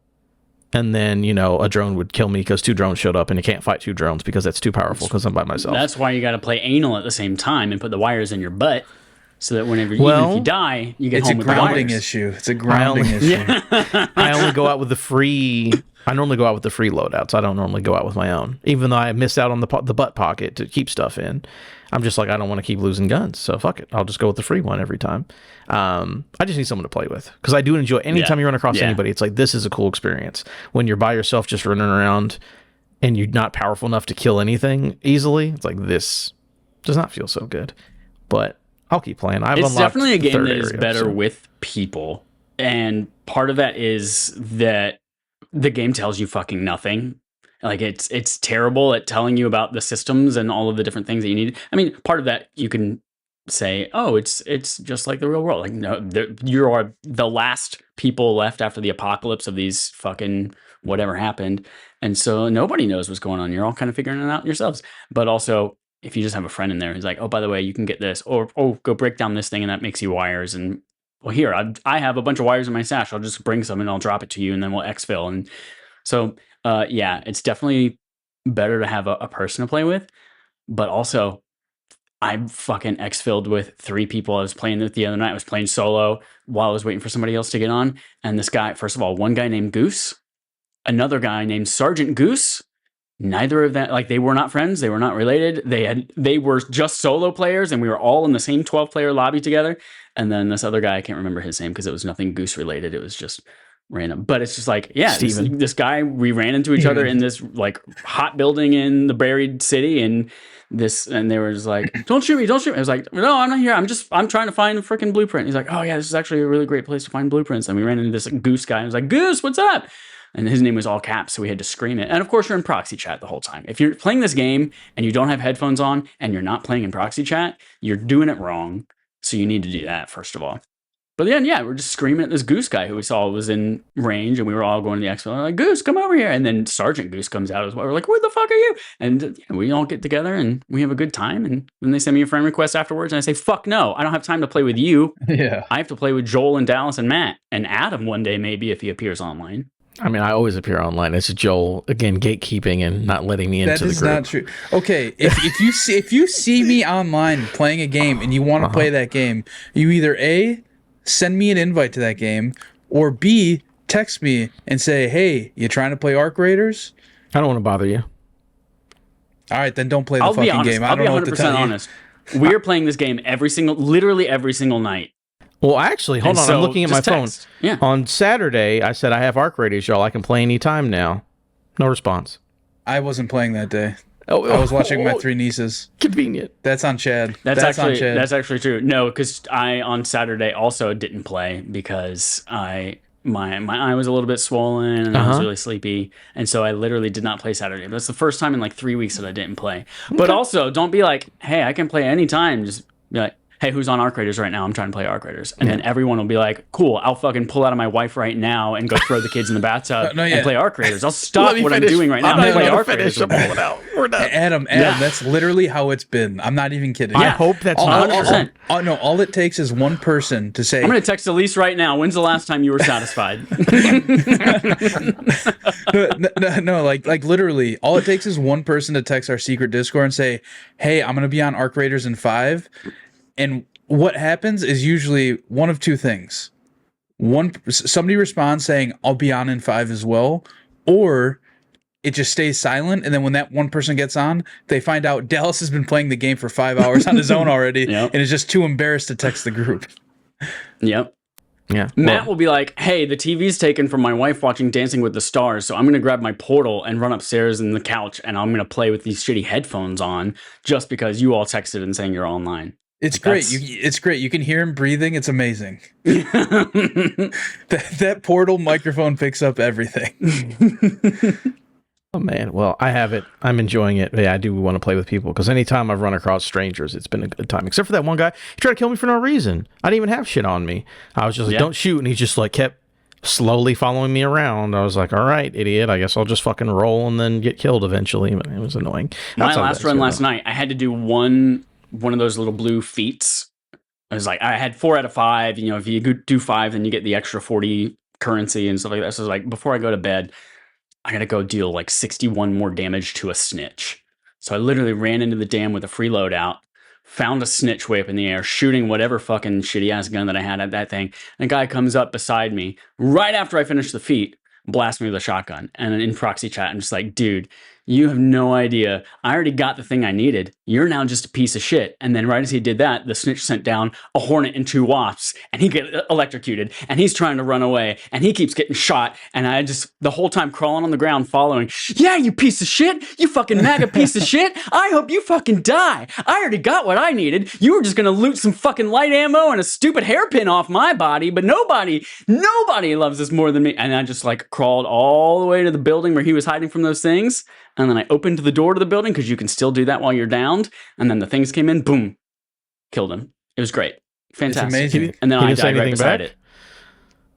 and then, you know, a drone would kill me because 2 drones showed up, and you can't fight 2 drones because that's too powerful because I'm by myself. That's why you got to play anal at the same time and put the wires in your butt so that even if you die, you get It's home a with the grounding wires. issue. It's a grounding issue. I only go out with the free. I normally go out with the free loadouts. I don't normally go out with my own, even though I missed out on the butt pocket to keep stuff in. I'm just like, I don't want to keep losing guns, so fuck it. I'll just go with the free one every time. I just need someone to play with because I do enjoy. Anytime you run across anybody, it's like this is a cool experience. When you're by yourself, just running around, and you're not powerful enough to kill anything easily, it's like this does not feel so good. But I'll keep playing. It's definitely a game that is area, better so. with people, and part of that is that the game tells you fucking nothing. Like it's terrible at telling you about the systems and all of the different things that you need. I mean, part of that you can say, oh, it's just like the real world. Like no, you are the last people left after the apocalypse of these fucking whatever happened, and so nobody knows what's going on. You're all kind of figuring it out yourselves. But also, if you just have a friend in there who's like, oh, by the way, you can get this, or oh, go break down this thing and that makes you wires, and well, here I have a bunch of wires in my stash. I'll just bring some and I'll drop it to you, and then we'll exfil. And so, yeah, it's definitely better to have a person to play with. But also, I fucking exfilled with 3 people I was playing with the other night. I was playing solo while I was waiting for somebody else to get on. And this guy, first of all, one guy named Goose, another guy named Sergeant Goose. Neither of them, like, they were not friends. They were not related. They were just solo players, and we were all in the same 12-player lobby together. And then this other guy, I can't remember his name because it was nothing Goose related. It was just random. But it's just like, yeah, Steven. this guy, we ran into each other in this like hot building in the buried city, and they were just like, don't shoot me. I was like, no, I'm not here. I'm trying to find a freaking blueprint. He's like, oh yeah, this is actually a really great place to find blueprints. And we ran into this goose guy. I was like, Goose, what's up? And his name was all caps, so we had to scream it. And of course, you're in proxy chat the whole time. If you're playing this game and you don't have headphones on and you're not playing in proxy chat, you're doing it wrong. So you need to do that, first of all. But then, yeah, we're just screaming at this Goose guy who we saw was in range, and we were all going to the expo. Like, Goose, come over here. And then Sergeant Goose comes out as well. We're like, where the fuck are you? And we all get together and we have a good time. And then they send me a friend request afterwards, and I say, fuck no, I don't have time to play with you. Yeah. I have to play with Joel and Dallas and Matt and Adam one day, maybe, if he appears online. I mean, I always appear online. It's Joel, again, gatekeeping and not letting me into the group. That is not true. Okay, if you see me online playing a game and you want to play that game, you either A, send me an invite to that game, or B, text me and say, hey, you trying to play Arc Raiders? I don't want to bother you. All right, then don't play the fucking game. I don't know what to tell you. I'll be 100% honest. We're playing this game literally every single night. Well, actually, hold on. I'm looking at my phone. Yeah. On Saturday, I said, I have Arc Raiders, y'all. I can play anytime now. No response. I wasn't playing that day. I Oh, was watching my three nieces. Convenient. That's on Chad. That's on Chad. actually true. No, because I on Saturday also didn't play because my eye was a little bit swollen and I was really sleepy, and so I literally did not play Saturday. That's the first time in like 3 weeks that I didn't play. But also, don't be like, hey, I can play anytime. Just be like, hey, who's on Arc Raiders right now? I'm trying to play Arc Raiders. And then everyone will be like, cool, I'll fucking pull out of my wife right now and go throw the kids in the bathtub and play Arc Raiders. I'll stop what I'm doing right now and play Arc Raiders. I'm pulling out. We're done. Adam, that's literally how it's been. I'm not even kidding. I hope that's not 100%. No, all it takes is one person to say, I'm going to text Elise right now. When's the last time you were satisfied? no, like literally, all it takes is one person to text our secret Discord and say, hey, I'm going to be on Arc Raiders in 5. And what happens is usually one of two things. Somebody responds saying, I'll be on in 5 as well, or it just stays silent, and then when that one person gets on, they find out Dallas has been playing the game for 5 hours on his own already, and is just too embarrassed to text the group. Yep. Yeah. Matt will be like, hey, the TV's taken from my wife watching Dancing with the Stars, so I'm going to grab my portal and run upstairs in the couch, and I'm going to play with these shitty headphones on just because you all texted and saying you're online. It's great. It's great. You can hear him breathing. It's amazing. that portal microphone picks up everything. Oh, man. Well, I have it. I'm enjoying it. Yeah, I do want to play with people because anytime I've run across strangers, it's been a good time. Except for that one guy. He tried to kill me for no reason. I didn't even have shit on me. I was just like, don't shoot. And he just like kept slowly following me around. I was like, all right, idiot. I guess I'll just fucking roll and then get killed eventually. But it was annoying. My last run last night, I had to do one of those little blue feats. I was like, I had 4 out of 5. You know, if you do 5, then you get the extra 40 currency and stuff like that. So I was like, before I go to bed, I gotta go deal like 61 more damage to a snitch. So I literally ran into the dam with a free loadout, found a snitch way up in the air, shooting whatever fucking shitty ass gun that I had at that thing. And a guy comes up beside me right after I finish the feat, blasts me with a shotgun. And in proxy chat, I'm just like, dude, you have no idea. I already got the thing I needed. You're now just a piece of shit. And then right as he did that, the snitch sent down a hornet and 2 wasps, and he get electrocuted, and he's trying to run away, and he keeps getting shot. And I just, the whole time crawling on the ground following, yeah, you piece of shit. You fucking MAGA piece of shit. I hope you fucking die. I already got what I needed. You were just going to loot some fucking light ammo and a stupid hairpin off my body, but nobody loves this more than me. And I just like crawled all the way to the building where he was hiding from those things. And then I opened the door to the building because you can still do that while you're downed. And then the things came in, boom, killed him. It was great. Fantastic. It's amazing. And then I died right beside it.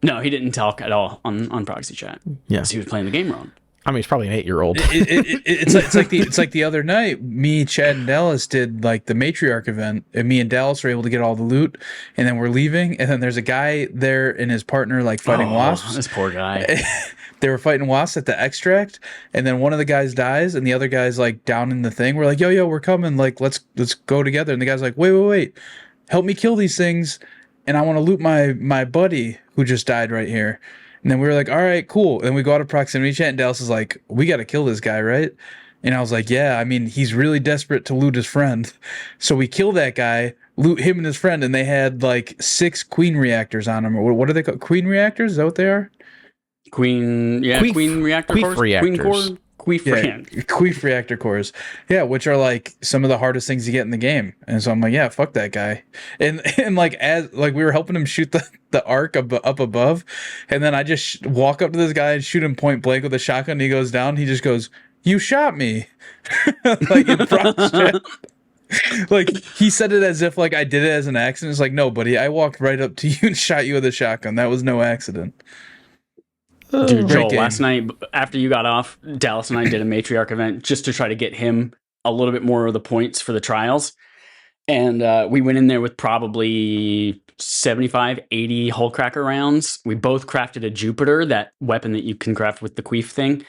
No, he didn't talk at all on proxy chat. Yeah. He was playing the game wrong. I mean, he's probably an 8-year-old. It's like the other night, me, Chad, and Dallas did like the matriarch event, and me and Dallas were able to get all the loot, and then we're leaving, and then there's a guy there and his partner like fighting wasps. This poor guy. They were fighting wasps at the extract, and then one of the guys dies, and the other guy's like down in the thing. We're like, yo, we're coming. Like, let's go together. And the guy's like, wait, help me kill these things, and I want to loot my buddy who just died right here. And then we were like, all right, cool. And we go out of proximity chat, and Dallas is like, we got to kill this guy, right? And I was like, yeah, I mean, he's really desperate to loot his friend. So we kill that guy, loot him and his friend, and they had like 6 queen reactors on them. Or what are they called? Queen reactors? Is that what they are? Queen reactor queef cores? reactors. Queen core? Queef reactor. Queef reactor cores. Yeah, which are like some of the hardest things to get in the game. And so I'm like, yeah, fuck that guy. And like as like we were helping him shoot the arc up above, and then I just walk up to this guy and shoot him point blank with a shotgun. And he goes down. He just goes, "You shot me," like in props chat. Like he said it as if like I did it as an accident. It's like, no, buddy, I walked right up to you and shot you with a shotgun. That was no accident. Dude, Joel, game. last night after you got off, Dallas and I did a matriarch event just to try to get him a little bit more of the points for the trials. And we went in there with probably 75, 80 hull cracker rounds. We both crafted a Jupiter, that weapon that you can craft with the queef thing.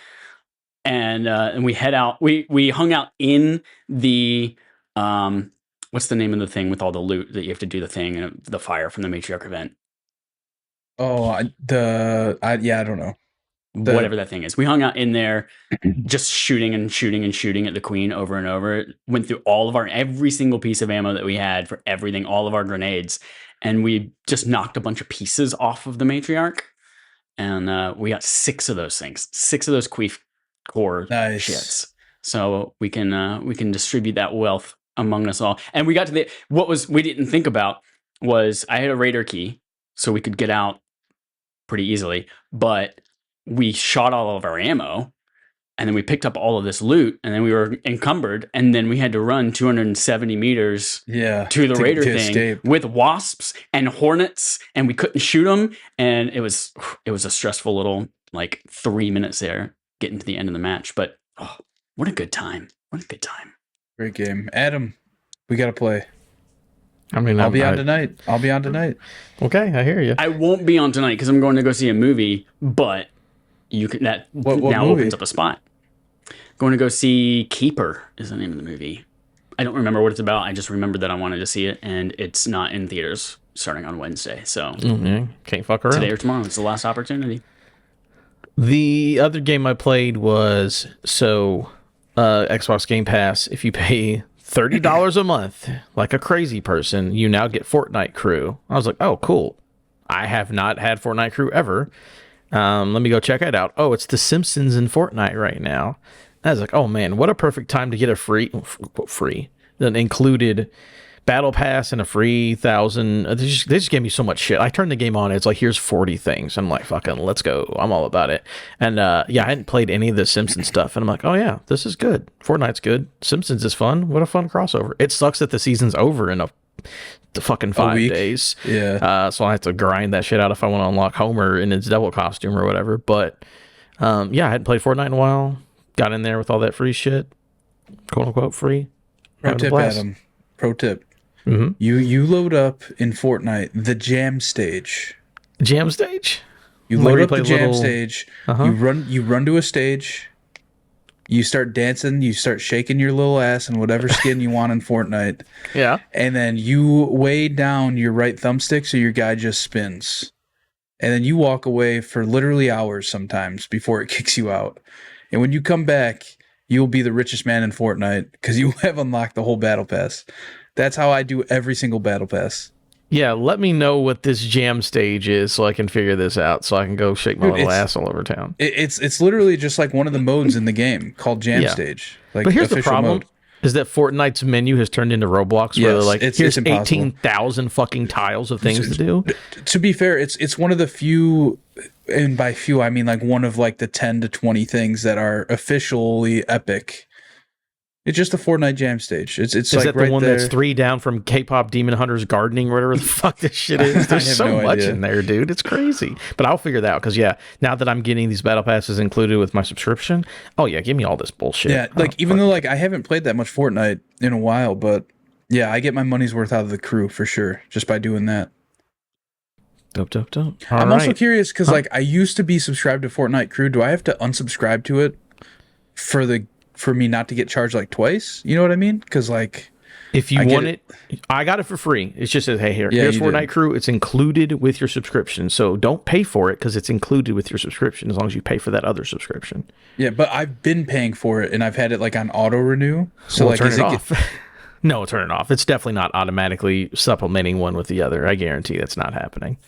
And we head out. We hung out in the what's the name of the thing with all the loot that you have to do the thing and the fire from the matriarch event? Oh, I don't know. Whatever that thing is. We hung out in there just shooting and shooting and shooting at the queen over and over. Went through every single piece of ammo that we had for everything, all of our grenades. And we just knocked a bunch of pieces off of the matriarch. And we got 6 of those things, 6 of those queef core shits. So we can distribute that wealth among us all. And we got to we didn't think about was I had a raider key, so we could get out pretty easily, but we shot all of our ammo, and then we picked up all of this loot, and then we were encumbered, and then we had to run 270 meters to the raider thing escape. With wasps and hornets, and we couldn't shoot them, and it was a stressful little like 3 minutes there getting to the end of the match. But what a good time. What a good time. Great game. Adam, we got to play. I mean, I'll be on tonight. Okay, I hear you. I won't be on tonight because I'm going to go see a movie, but you can what now movie? opens up a spot. Going to go see Keeper is the name of the movie. I don't remember what it's about. I just remembered that I wanted to see it, and it's not in theaters starting on Wednesday. So can't fuck around. Today or tomorrow. It's the last opportunity. The other game I played was Xbox Game Pass. If you pay $30 a month, like a crazy person, you now get Fortnite Crew. I was like, oh, cool. I have not had Fortnite Crew ever. Let me go check it out. Oh, it's The Simpsons in Fortnite right now. I was like, oh man, what a perfect time to get a free, an included battle pass and a free 1,000. They just gave me so much shit. I turned the game on. It's like, here's 40 things. I'm like, fucking, let's go. I'm all about it. And I hadn't played any of the Simpsons stuff. And I'm like, oh yeah, this is good. Fortnite's good. Simpsons is fun. What a fun crossover. It sucks that the season's over in the fucking 5 days. Yeah. So I have to grind that shit out if I want to unlock Homer in his devil costume or whatever. But I hadn't played Fortnite in a while. Got in there with all that free shit, quote unquote free. Pro tip, Adam. Pro tip. Mm-hmm. You load up in Fortnite the jam stage. Jam stage? You load up the jam stage. You run to a stage. You start dancing. You start shaking your little ass in whatever skin you want in Fortnite. Yeah. And then you weigh down your right thumbstick so your guy just spins. And then you walk away for literally hours sometimes before it kicks you out. And when you come back, you'll be the richest man in Fortnite because you have unlocked the whole battle pass. That's how I do every single battle pass. Yeah, let me know what this jam stage is so I can figure this out so I can go shake my little ass all over town. It's literally just like one of the modes in the game called jam stage. Like, but here's the problem. Is that Fortnite's menu has turned into Roblox where they're like, here's 18,000 fucking tiles of things to do? To be fair, it's one of the few, and by few I mean like one of like the 10 to 20 things that are officially epic. It's just a Fortnite jam stage. It's is like that the right one there. That's 3 down from K-pop Demon Hunters Gardening, whatever the fuck this shit is? There's so much in there, dude. It's crazy. But I'll figure that out because now that I'm getting these battle passes included with my subscription, give me all this bullshit. Yeah, like even though like I haven't played that much Fortnite in a while, but yeah, I get my money's worth out of the crew for sure just by doing that. Dope. I'm also curious because like I used to be subscribed to Fortnite Crew. Do I have to unsubscribe to it for me not to get charged like twice? You know what I mean? Because like if you want it, I got it for free. It's just hey, here's Fortnite Crew. It's included with your subscription. So don't pay for it because it's included with your subscription as long as you pay for that other subscription. Yeah, but I've been paying for it and I've had it like on auto renew. So like turn it off. No, turn it off. It's definitely not automatically supplementing one with the other. I guarantee that's not happening.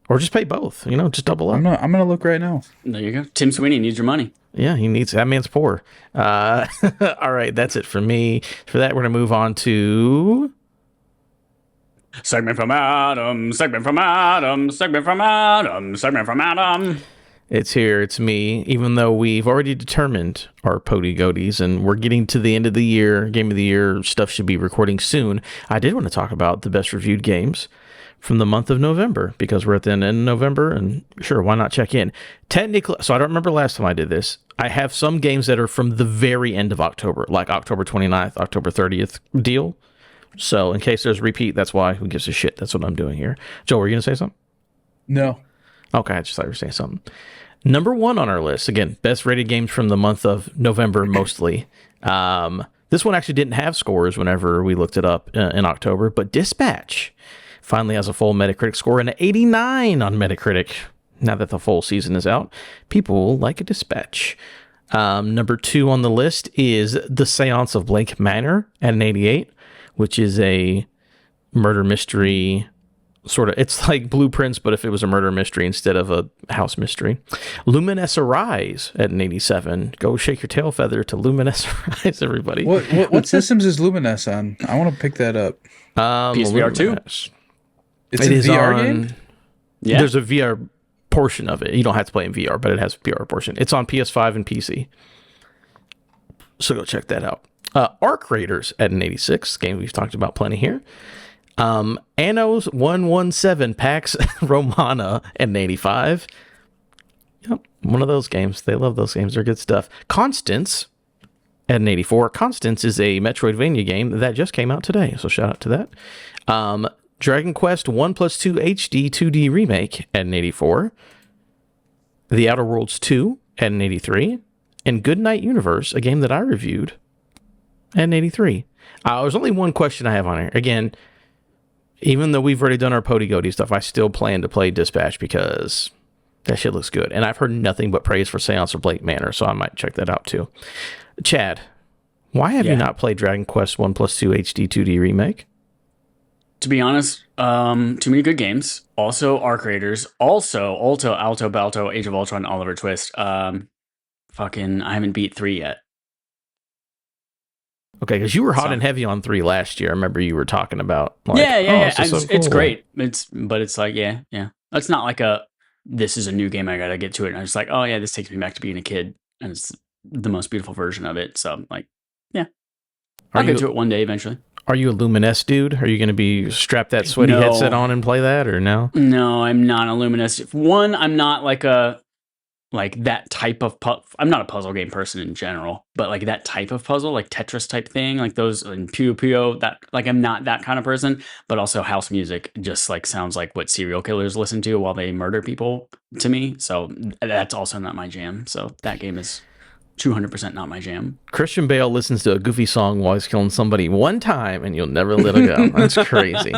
Or just pay both, just double up. I'm gonna look right now. There you go. Tim Sweeney needs your money. Yeah, that man's poor. All right, that's it for me. For that, we're going to move on to... Segment from Adam, segment from Adam, segment from Adam, segment from Adam. It's here, it's me. Even though we've already determined our Pody Goaties and we're getting to the end of the year, Game of the Year stuff should be recording soon, I did want to talk about the best reviewed games from the month of November, because we're at the end of November, and sure, why not check in? Technically, so I don't remember last time I did this. I have some games that are from the very end of October, like October 29th, October 30th deal. So in case there's a repeat, that's why. Who gives a shit? That's what I'm doing here. Joel, were you going to say something? No. Okay, I just thought you were saying something. Number 1 on our list, again, best rated games from the month of November mostly. This one actually didn't have scores whenever we looked it up in October, but Dispatch finally has a full Metacritic score and an 89 on Metacritic. Now that the full season is out, people like a Dispatch. Number 2 on the list is The Seance of Blake Manor at an 88, which is a murder mystery sort of. It's like Blueprints, but if it was a murder mystery instead of a house mystery. Luminous Arise at an 87. Go shake your tail feather to Luminous Arise, everybody. What systems is Luminous on? I want to pick that up. PSVR 2. It's a VR game? Yeah. There's a VR portion of it. You don't have to play in VR, but it has a VR portion. It's on PS5 and PC. So go check that out. Arc Raiders at an 86. Game we've talked about plenty here. Annos 117 Pax Romana at an 85. Yep, one of those games. They love those games. They're good stuff. Constance at an 84. Constance is a Metroidvania game that just came out today, so shout out to that. Dragon Quest 1+2 HD 2D Remake at an 84. The Outer Worlds 2 at an 83. And Goodnight Universe, a game that I reviewed, at an 83. There's only one question I have on here. Again, even though we've already done our Pody Goaty stuff, I still plan to play Dispatch because that shit looks good. And I've heard nothing but praise for Seance of Blake Manor, so I might check that out too. Chad, why have you not played Dragon Quest 1+2 HD 2D Remake? To be honest, too many good games. Also, Arc Raiders. Also, Alto, Balto, Age of Ultron, Oliver Twist. I haven't beat 3 yet. Okay, because you were hot and heavy on 3 last year. I remember you were talking about. It's great. It's like, yeah. It's not like this is a new game. I gotta get to it. And I'm just like, oh yeah, this takes me back to being a kid, and it's the most beautiful version of it. So like, yeah, I'll get to it one day eventually. Are you a Luminous dude? Are you going to be strap that sweaty headset on and play that, or no? No, I'm not a Luminous. One, I'm not like that type of I'm not a puzzle game person in general, but like that type of puzzle, like Tetris type thing, like those and Puyo Puyo, that like I'm not that kind of person. But also house music just like sounds like what serial killers listen to while they murder people to me. So that's also not my jam. So that game is 200% not my jam. Christian Bale listens to a goofy song while he's killing somebody one time and you'll never let it go. That's crazy.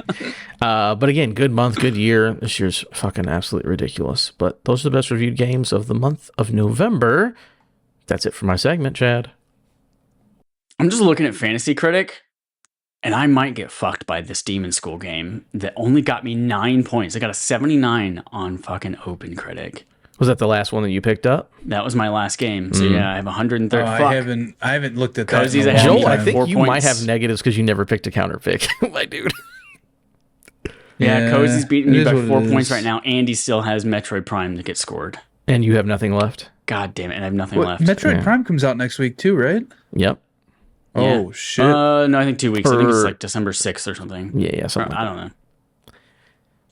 But again, good month, good year. This year's fucking absolutely ridiculous. But those are the best reviewed games of the month of November. That's it for my segment, Chad. I'm just looking at Fantasy Critic, and I might get fucked by this Demon School game that only got me 9 points. I got a 79 on fucking Open Critic. Was that the last one that you picked up? That was my last game. So yeah, I have 130. I haven't looked at that. Cozy's ahead. Joel, I think you might have negatives because you never picked a counter pick, my dude. Yeah, Cozy's beating me by 4 points right now. Andy still has Metroid Prime to get scored. And you have nothing left? God damn it, and I have nothing left. Metroid Prime comes out next week too, right? Yep. Oh, shit. No, I think 2 weeks. I think it's like December 6th or something. Yeah, something. I don't know.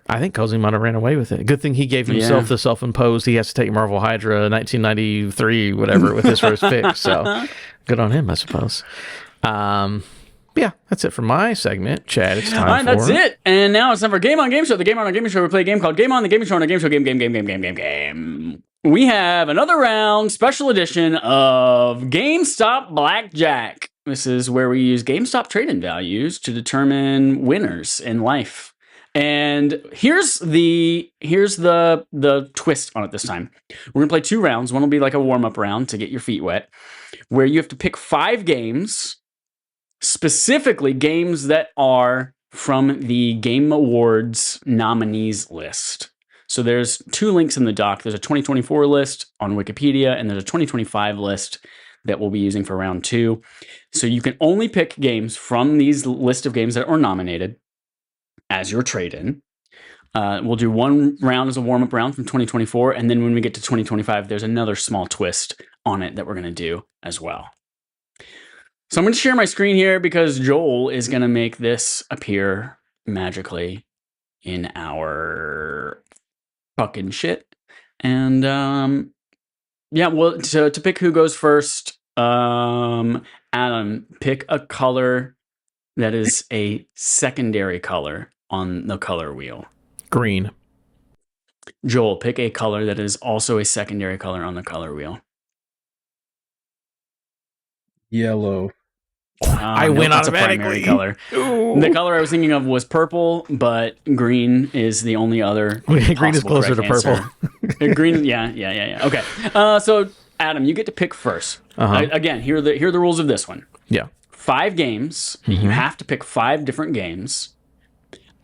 I think Cozy might have ran away with it. Good thing he gave himself the self-imposed. He has to take Marvel Hydra 1993, whatever, with his first pick. So good on him, I suppose. Yeah, that's it for my segment. Chad, it's time All right, that's it. And now it's time for Game On Game Show. The Game On Game Show, we play a game called Game On the Game Show on a Game Show game. We have another round, special edition of GameStop Blackjack. This is where we use GameStop trade-in values to determine winners in life. And here's the twist on it this time. We're going to play 2 rounds. One will be like a warm-up round to get your feet wet, where you have to pick 5 games, specifically games that are from the Game Awards nominees list. So there's 2 links in the doc. There's a 2024 list on Wikipedia, and there's a 2025 list that we'll be using for round 2. So you can only pick games from these list of games that are nominated as your trade-in. We'll do 1 round as a warm-up round from 2024, and then when we get to 2025, there's another small twist on it that we're going to do as well. So I'm going to share my screen here because Joel is going to make this appear magically in our fucking shit. And yeah, well, to pick who goes first, Adam, pick a color that is a secondary color on the color wheel. Green. Joel, pick a color that is also a secondary color on the color wheel. Yellow. I win that's automatically. A primary color. Ooh. The color I was thinking of was purple, but green is the only other. Green is closer to purple. Green, yeah. Okay. So Adam, you get to pick first. Again, here are the rules of this one. Yeah. 5 games. You have to pick 5 different games.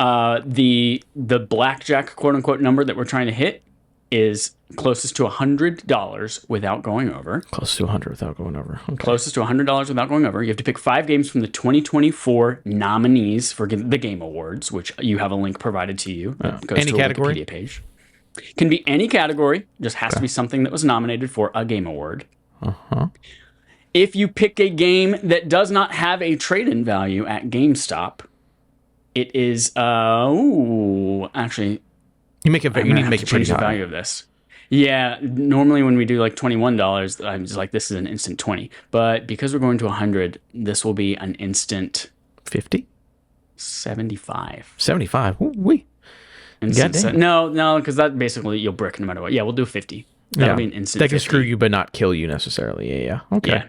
The blackjack quote unquote number that we're trying to hit is closest to $100 without going over. Close to 100 without going over. Okay. Closest to $100 without going over. You have to pick 5 games from the 2024 nominees for the Game Awards, which you have a link provided to you. That goes Any to category? A Wikipedia page. Can be any category. Just has to be something that was nominated for a Game Award. If you pick a game that does not have a trade-in value at GameStop, it is actually. You make it. You need to make it pretty change the high. value of this. Yeah, normally when we do like $21, I'm just like, this is an instant 20. But because we're going to 100, this will be an instant 50, 75. 75. Wee. No, because that basically you'll brick no matter what. Yeah, we'll do 50. That'll be an instant. They can 50. screw you, but not kill you necessarily. Yeah. Okay.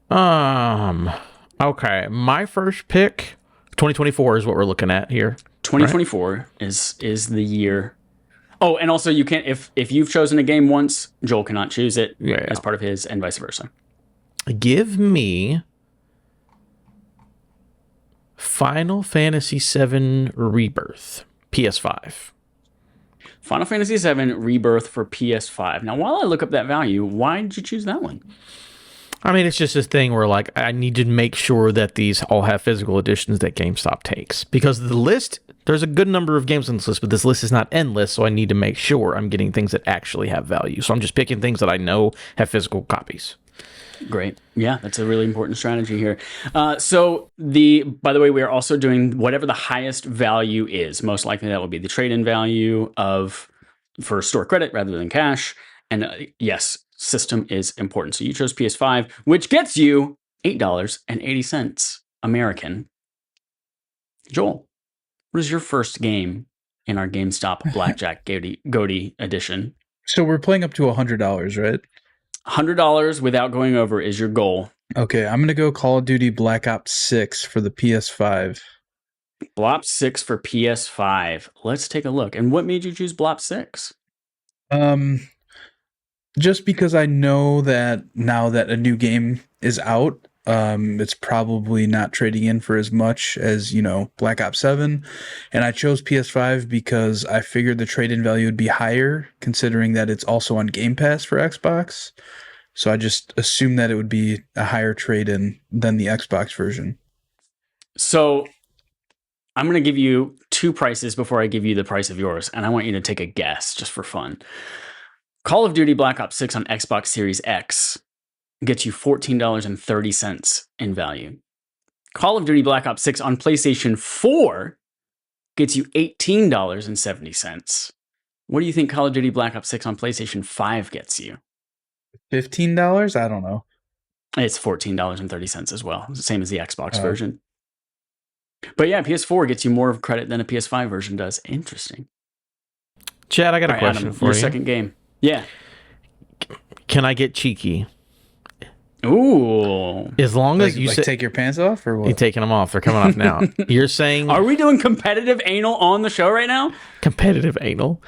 Yeah. Okay. My first pick, 2024 is what we're looking at here. 2024 is the year. Oh, and also you can't if you've chosen a game once, Joel cannot choose it as part of his, and vice versa. Give me Final Fantasy VII Rebirth, PS5. Final Fantasy VII Rebirth for PS5. Now, while I look up that value, why did you choose that one? I mean, it's just this thing where, like, I need to make sure that these all have physical editions that GameStop takes. Because the list, there's a good number of games on this list, but this list is not endless, so I need to make sure I'm getting things that actually have value. So I'm just picking things that I know have physical copies. Great. Yeah, that's a really important strategy here. By the way, we are also doing whatever the highest value is. Most likely that will be the trade-in value for store credit rather than cash. And yes, system is important. So you chose PS5, which gets you $8.80 American. Joel, what is your first game in our GameStop Blackjack Goatee edition? So we're playing up to $100, right? $100 without going over is your goal. Okay, I'm going to go Call of Duty Black Ops 6 for the PS5. Blop 6 for PS5. Let's take a look. And what made you choose Blop 6? Just because I know that now that a new game is out, it's probably not trading in for as much as, Black Ops 7. And I chose PS5 because I figured the trade-in value would be higher, considering that it's also on Game Pass for Xbox. So I just assumed that it would be a higher trade-in than the Xbox version. So I'm going to give you 2 prices before I give you the price of yours. And I want you to take a guess just for fun. Call of Duty Black Ops 6 on Xbox Series X gets you $14.30 in value. Call of Duty Black Ops 6 on PlayStation 4 gets you $18.70. What do you think Call of Duty Black Ops 6 on PlayStation 5 gets you? $15? I don't know. It's $14.30 as well. Same as the Xbox version. But yeah, PS4 gets you more credit than a PS5 version does. Interesting. Chad, I got a question Adam, for your you. second game. Yeah. Can I get cheeky? Ooh. As long as you take your pants off or what? You're taking them off. They're coming off now. You're saying... Are we doing competitive anal on the show right now? Competitive anal?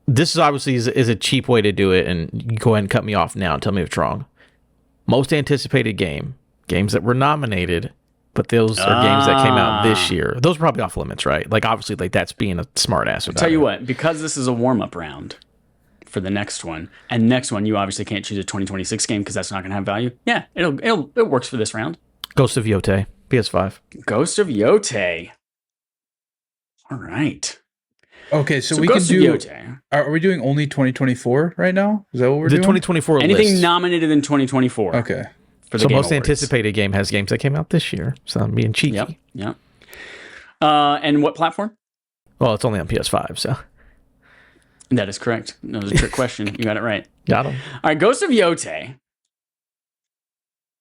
This is obviously is a cheap way to do it, and you go ahead and cut me off now and tell me if it's wrong. Most anticipated games that were nominated but those are games that came out this year. Those are probably off limits, right? Like, obviously, like that's being a smart ass. I'll tell you what, because this is a warm-up round for the next one, and next one you obviously can't choose a 2026 game because that's not going to have value. Yeah, it works for this round. Ghost of Yote, PS5. Ghost of Yote. All right. Okay, so we Ghost can do. of Yote. Are we doing only 2024 right now? Is that what we're The doing? 2024 Anything list. nominated in 2024. Okay. For the So Game most Awards. anticipated game has games that came out this year. So I'm being cheeky. Yep. And what platform? Well, it's only on PS5, so That is correct. That was a trick question. You got it right. got them. All right, Ghost of Yote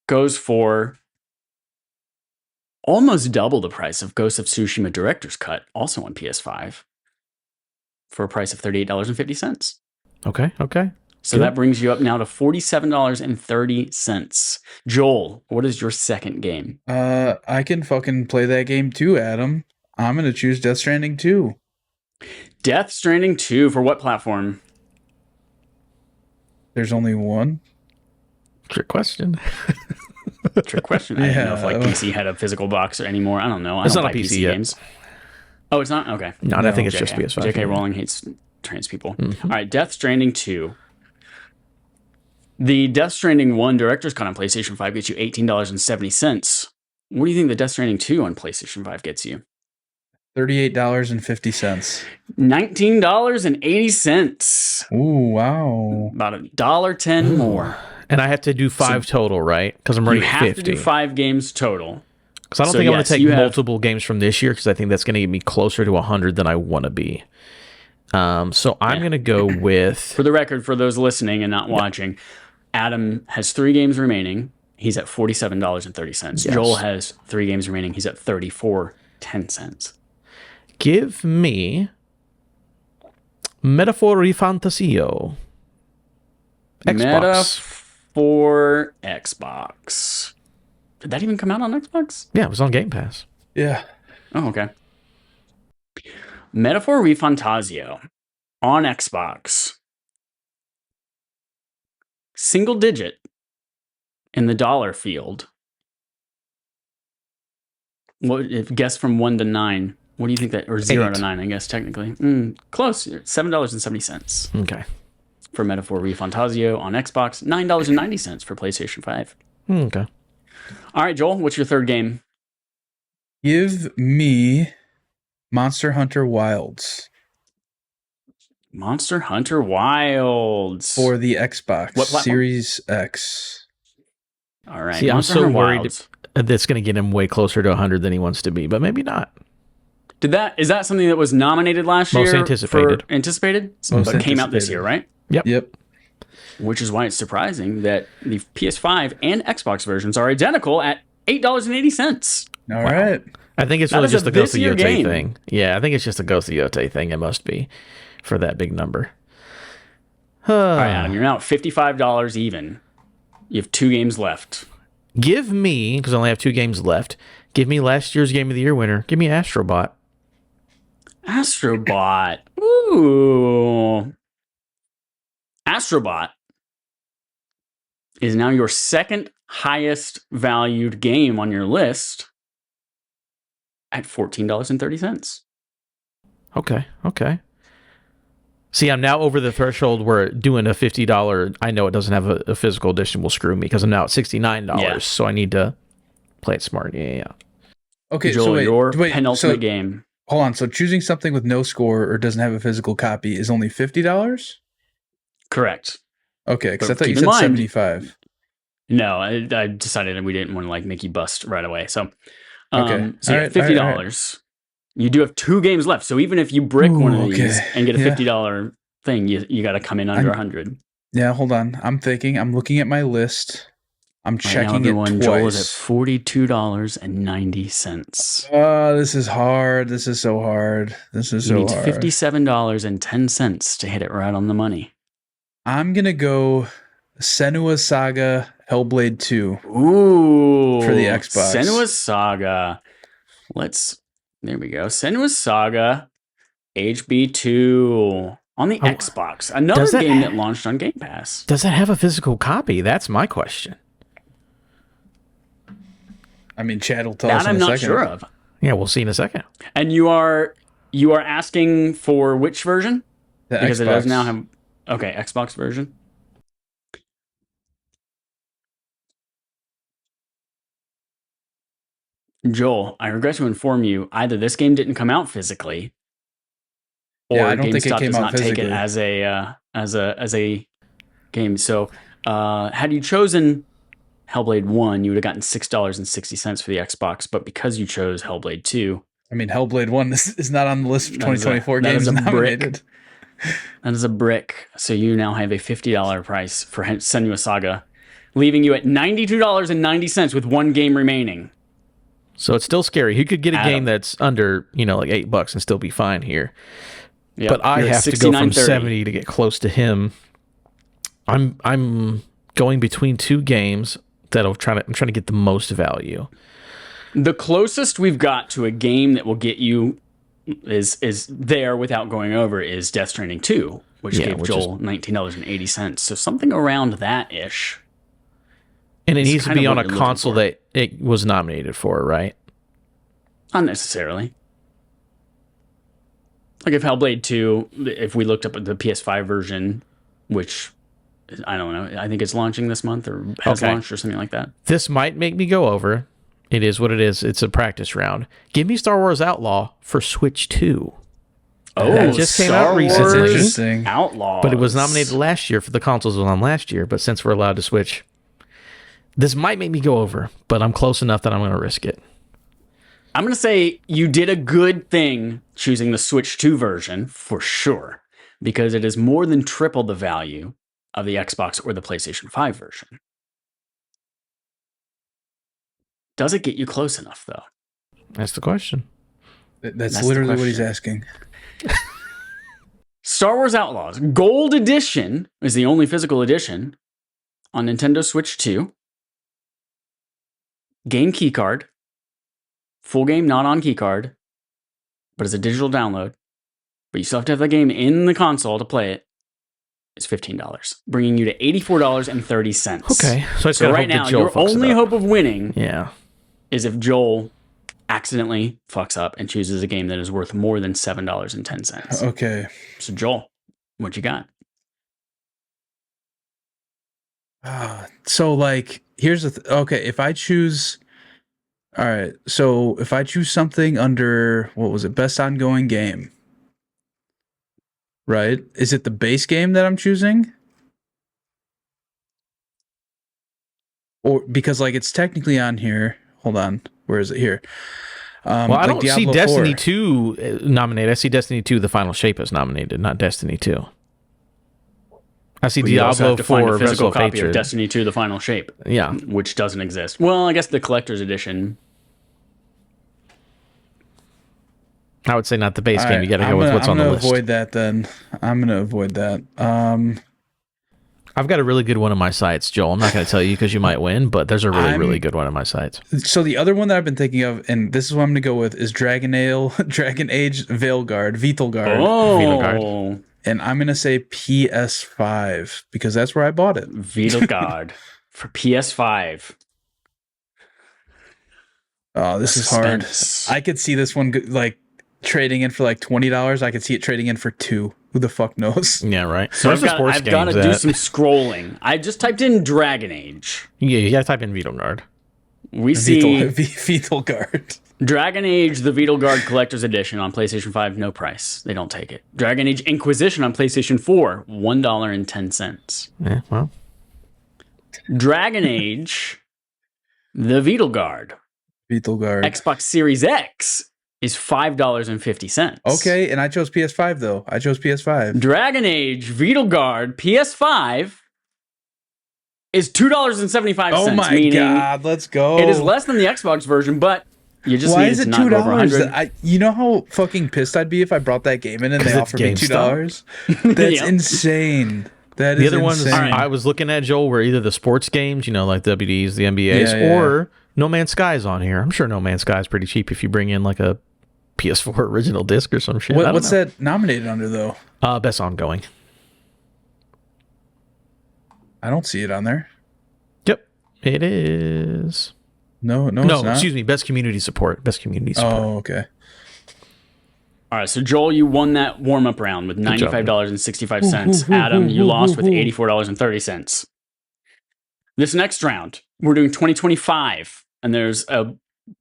goes for almost double the price of Ghost of Tsushima Director's Cut, also on PS5, for a price of $38.50. Okay. So Good. that brings you up now to $47.30. Joel, what is your second game? I can fucking play that game too, Adam. I'm gonna choose Death Stranding 2. Death Stranding 2 for what platform? There's only one. Trick question. Trick question. I didn't know if like Yeah. PC had a physical box anymore. I don't know. I It's don't not buy a PC yet. games. Oh, it's not? Okay. No, I No, think it's JK. just PS5. JK Rowling hates trans people. Mhm. All right, Death Stranding 2. The Death Stranding 1 Director's Cut on PlayStation 5 gets you $18.70. What do you think the Death Stranding 2 on PlayStation 5 gets you? $38.50. $19.80. Ooh, wow. About $1.10 more. And I have to do 5 total, right? Because I'm already You at have 50. to do 5 games total. Because I don't So think I want yes, to take you have- multiple games from this year because I think that's going to get me closer to 100 than I want to be. So I'm going to go with... For the record, for those listening and not watching, Adam has 3 games remaining. He's at $47.30. Yes. Joel has 3 games remaining. He's at $34.10. Give me Metaphori Fantasio. Xbox. Meta for Xbox. Did that even come out on Xbox? Yeah, it was on Game Pass. Yeah. Oh, okay. Metaphor ReFantasio on Xbox. Single digit in the dollar field. What if guess from 1 to 9? What do you think that, or 0 8. to 9? I guess technically, close. $7.70 Okay. for Metaphor ReFantasio on Xbox. $9.90 for PlayStation 5. Okay. All right, Joel, what's your third game? Give me Monster Hunter Wilds Monster Hunter Wilds for the Xbox What platform? Series X. All right. See, I'm Monster so Hunter worried Wilds. that's going to get him way closer to 100 than he wants to be, but maybe not. Is that something that was nominated last Most year? anticipated. For anticipated? Most But came out this anticipated. year, right? Yep. Which is why it's surprising that the PS5 and Xbox versions are identical at $8.80. All right. I think it's That really is just a a Ghost of this year Yote game. thing. Yeah, I think it's just a Ghost of Yote thing. It must be for that big number. All right, Adam, you're now at $55 even. You have 2 games left. Give me, because I only have 2 games left, give me last year's Game of the Year winner. Give me Astrobot. Astrobot. Ooh. Astrobot is now your second highest valued game on your list at $14.30. Okay. See, I'm now over the threshold where doing a $50, I know it doesn't have a physical edition, will screw me because I'm now at $69. Yeah. So I need to play it smart. Yeah. Okay, Joel, so wait, your wait, penultimate so, game. Hold on. So choosing something with no score or doesn't have a physical copy is only $50? Correct. Okay, because I But thought you keep in said mind- 75. No, I decided that we didn't want to like make you bust right away. So, Okay. so All yeah, right, $50. You do have 2 games left. So even if you brick one of Ooh, these okay. and get a Yeah. $50 thing, you got to come in under 100. Yeah, hold on. I'm thinking. I'm looking at my list. I'm Right now, checking it everyone, Joel is at twice. $42.90. Oh, this is hard. This is so hard. This is You so need hard. $57.10 to hit it right on the money. I'm going to go Senua's Saga Hellblade 2. Ooh. For the Xbox. Senua's Saga. There we go. Senua's Saga HB2 on the Xbox. Another does that- game that launched on Game Pass. Does that have a physical copy? That's my question. I mean, Chad will tell us That in I'm a not second. sure of. Yeah, we'll see in a second. And you are asking for which version? The Because it Xbox. does now have Xbox version. Joel, I regret to inform you, either this game didn't come out physically, or Yeah, I don't think it GameStop came does out not take it physically. as a game. So, had you chosen Hellblade 1, you would have gotten $6.60 for the Xbox, but because you chose Hellblade 2, I mean, Hellblade 1 is not on the list of That is a- 2024 that is games a brick. nominated. that is a brick. So you now have a $50 price for Senua Saga, leaving you at $92.90 with one game remaining. So it's still scary. He could get a Adam. game that's under, like $8 and still be fine here. Yep, But I you're at have to go from 69.30. 70 to get close to him. I'm going between two games that I'm trying to get the most value. The closest we've got to a game that will get you is there without going over is Death Stranding 2, which gave Joel $19.80. So something around that ish. And it It's needs to kind be of on what a you're console looking that it was nominated for, right? Not necessarily. Like if Hellblade 2, if we looked up at the PS5 version, which I don't know, I think it's launching this month or has launched or something like that. This might make me go over. It is what it is. It's a practice round. Give me Star Wars Outlaw for Switch 2. Oh, that just came Star out Wars recently. Interesting. Outlaws. But it was nominated last year for the consoles. It was on last year. But since we're allowed to switch, this might make me go over. But I'm close enough that I'm going to risk it. I'm going to say you did a good thing choosing the Switch 2 version for sure, because it is more than triple the value of the Xbox or the PlayStation 5 version. Does it get you close enough, though? That's the question. That's the literally what he's question. asking. Star Wars Outlaws Gold Edition is the only physical edition on Nintendo Switch 2. Game keycard. Full game not on keycard, but it's a digital download. But you still have to have the game in the console to play it. It's $15, bringing you to $84.30. Okay. So right now, your only hope of winning is if Joel accidentally fucks up and chooses a game that is worth more than $7.10. Okay. So Joel, what you got? So like, here's the okay. If I choose, all right. So if I choose something under what was it, best ongoing game, right? Is it the base game that I'm choosing? Or because like it's technically on here. Hold on, where is it here? Well, I don't see Diablo Destiny 4. 2 nominated. I see Destiny 2 The Final Shape is nominated, not Destiny 2. I see But you also Diablo have to find 4 a physical Vessel of copy of Hatred. Destiny 2: The Final Shape. Yeah. Which doesn't exist. Well, I guess the collector's edition. I would say not the base All game. right, You got to go with what's on the list. I'm gonna avoid that then. I'm gonna avoid that. I've got a really good one on my sites, Joel. I'm not going to tell you because you might win, but there's a really good one on my sites. So the other one that I've been thinking of, and this is what I'm gonna go with, is Dragon Age Veilguard, Vitelguard. Oh, Vitelguard. And I'm gonna say PS5 because that's where I bought it. Vitelguard for PS5. Oh, this is hard. Suspense. I could see this one like trading in for like $20. I could see it trading in for $2. Who the fuck knows? Yeah, right. So Where's the sports I've got to games do at? some scrolling. I just typed in Dragon Age. Yeah, you got to type in Vitelguard. We see Vitelguard. Dragon Age, the Vitelguard Collector's Edition on PlayStation 5, no price. They don't take it. Dragon Age Inquisition on PlayStation 4, $1.10. Yeah, well. Dragon Age, the Vitelguard. Xbox Series X is $5.50. Okay, and I chose PS5 though. I chose PS5. Dragon Age Vitelguard PS5 is $2.75. Oh my god, let's go. It is less than the Xbox version, but you just Why need is to it not go over $2? 100. You know how fucking pissed I'd be if I brought that game in and they it's offered me GameStop. $2? That's Yep. insane. That The is other ones insane. I was looking at, Joel, were either the sports games, like WDs, the NBAs, Yeah, yeah. or No Man's Sky is on here. I'm sure No Man's Sky is pretty cheap if you bring in like a PS4 original disc or some shit. What's that nominated under though? Best ongoing. I don't see it on there. Yep, it is. No, it's not. Excuse me. Best community support. Oh, okay. All right, so Joel, you won that warm-up round with $95.65. Adam, you lost with $84.30. This next round, we're doing 2025, and there's a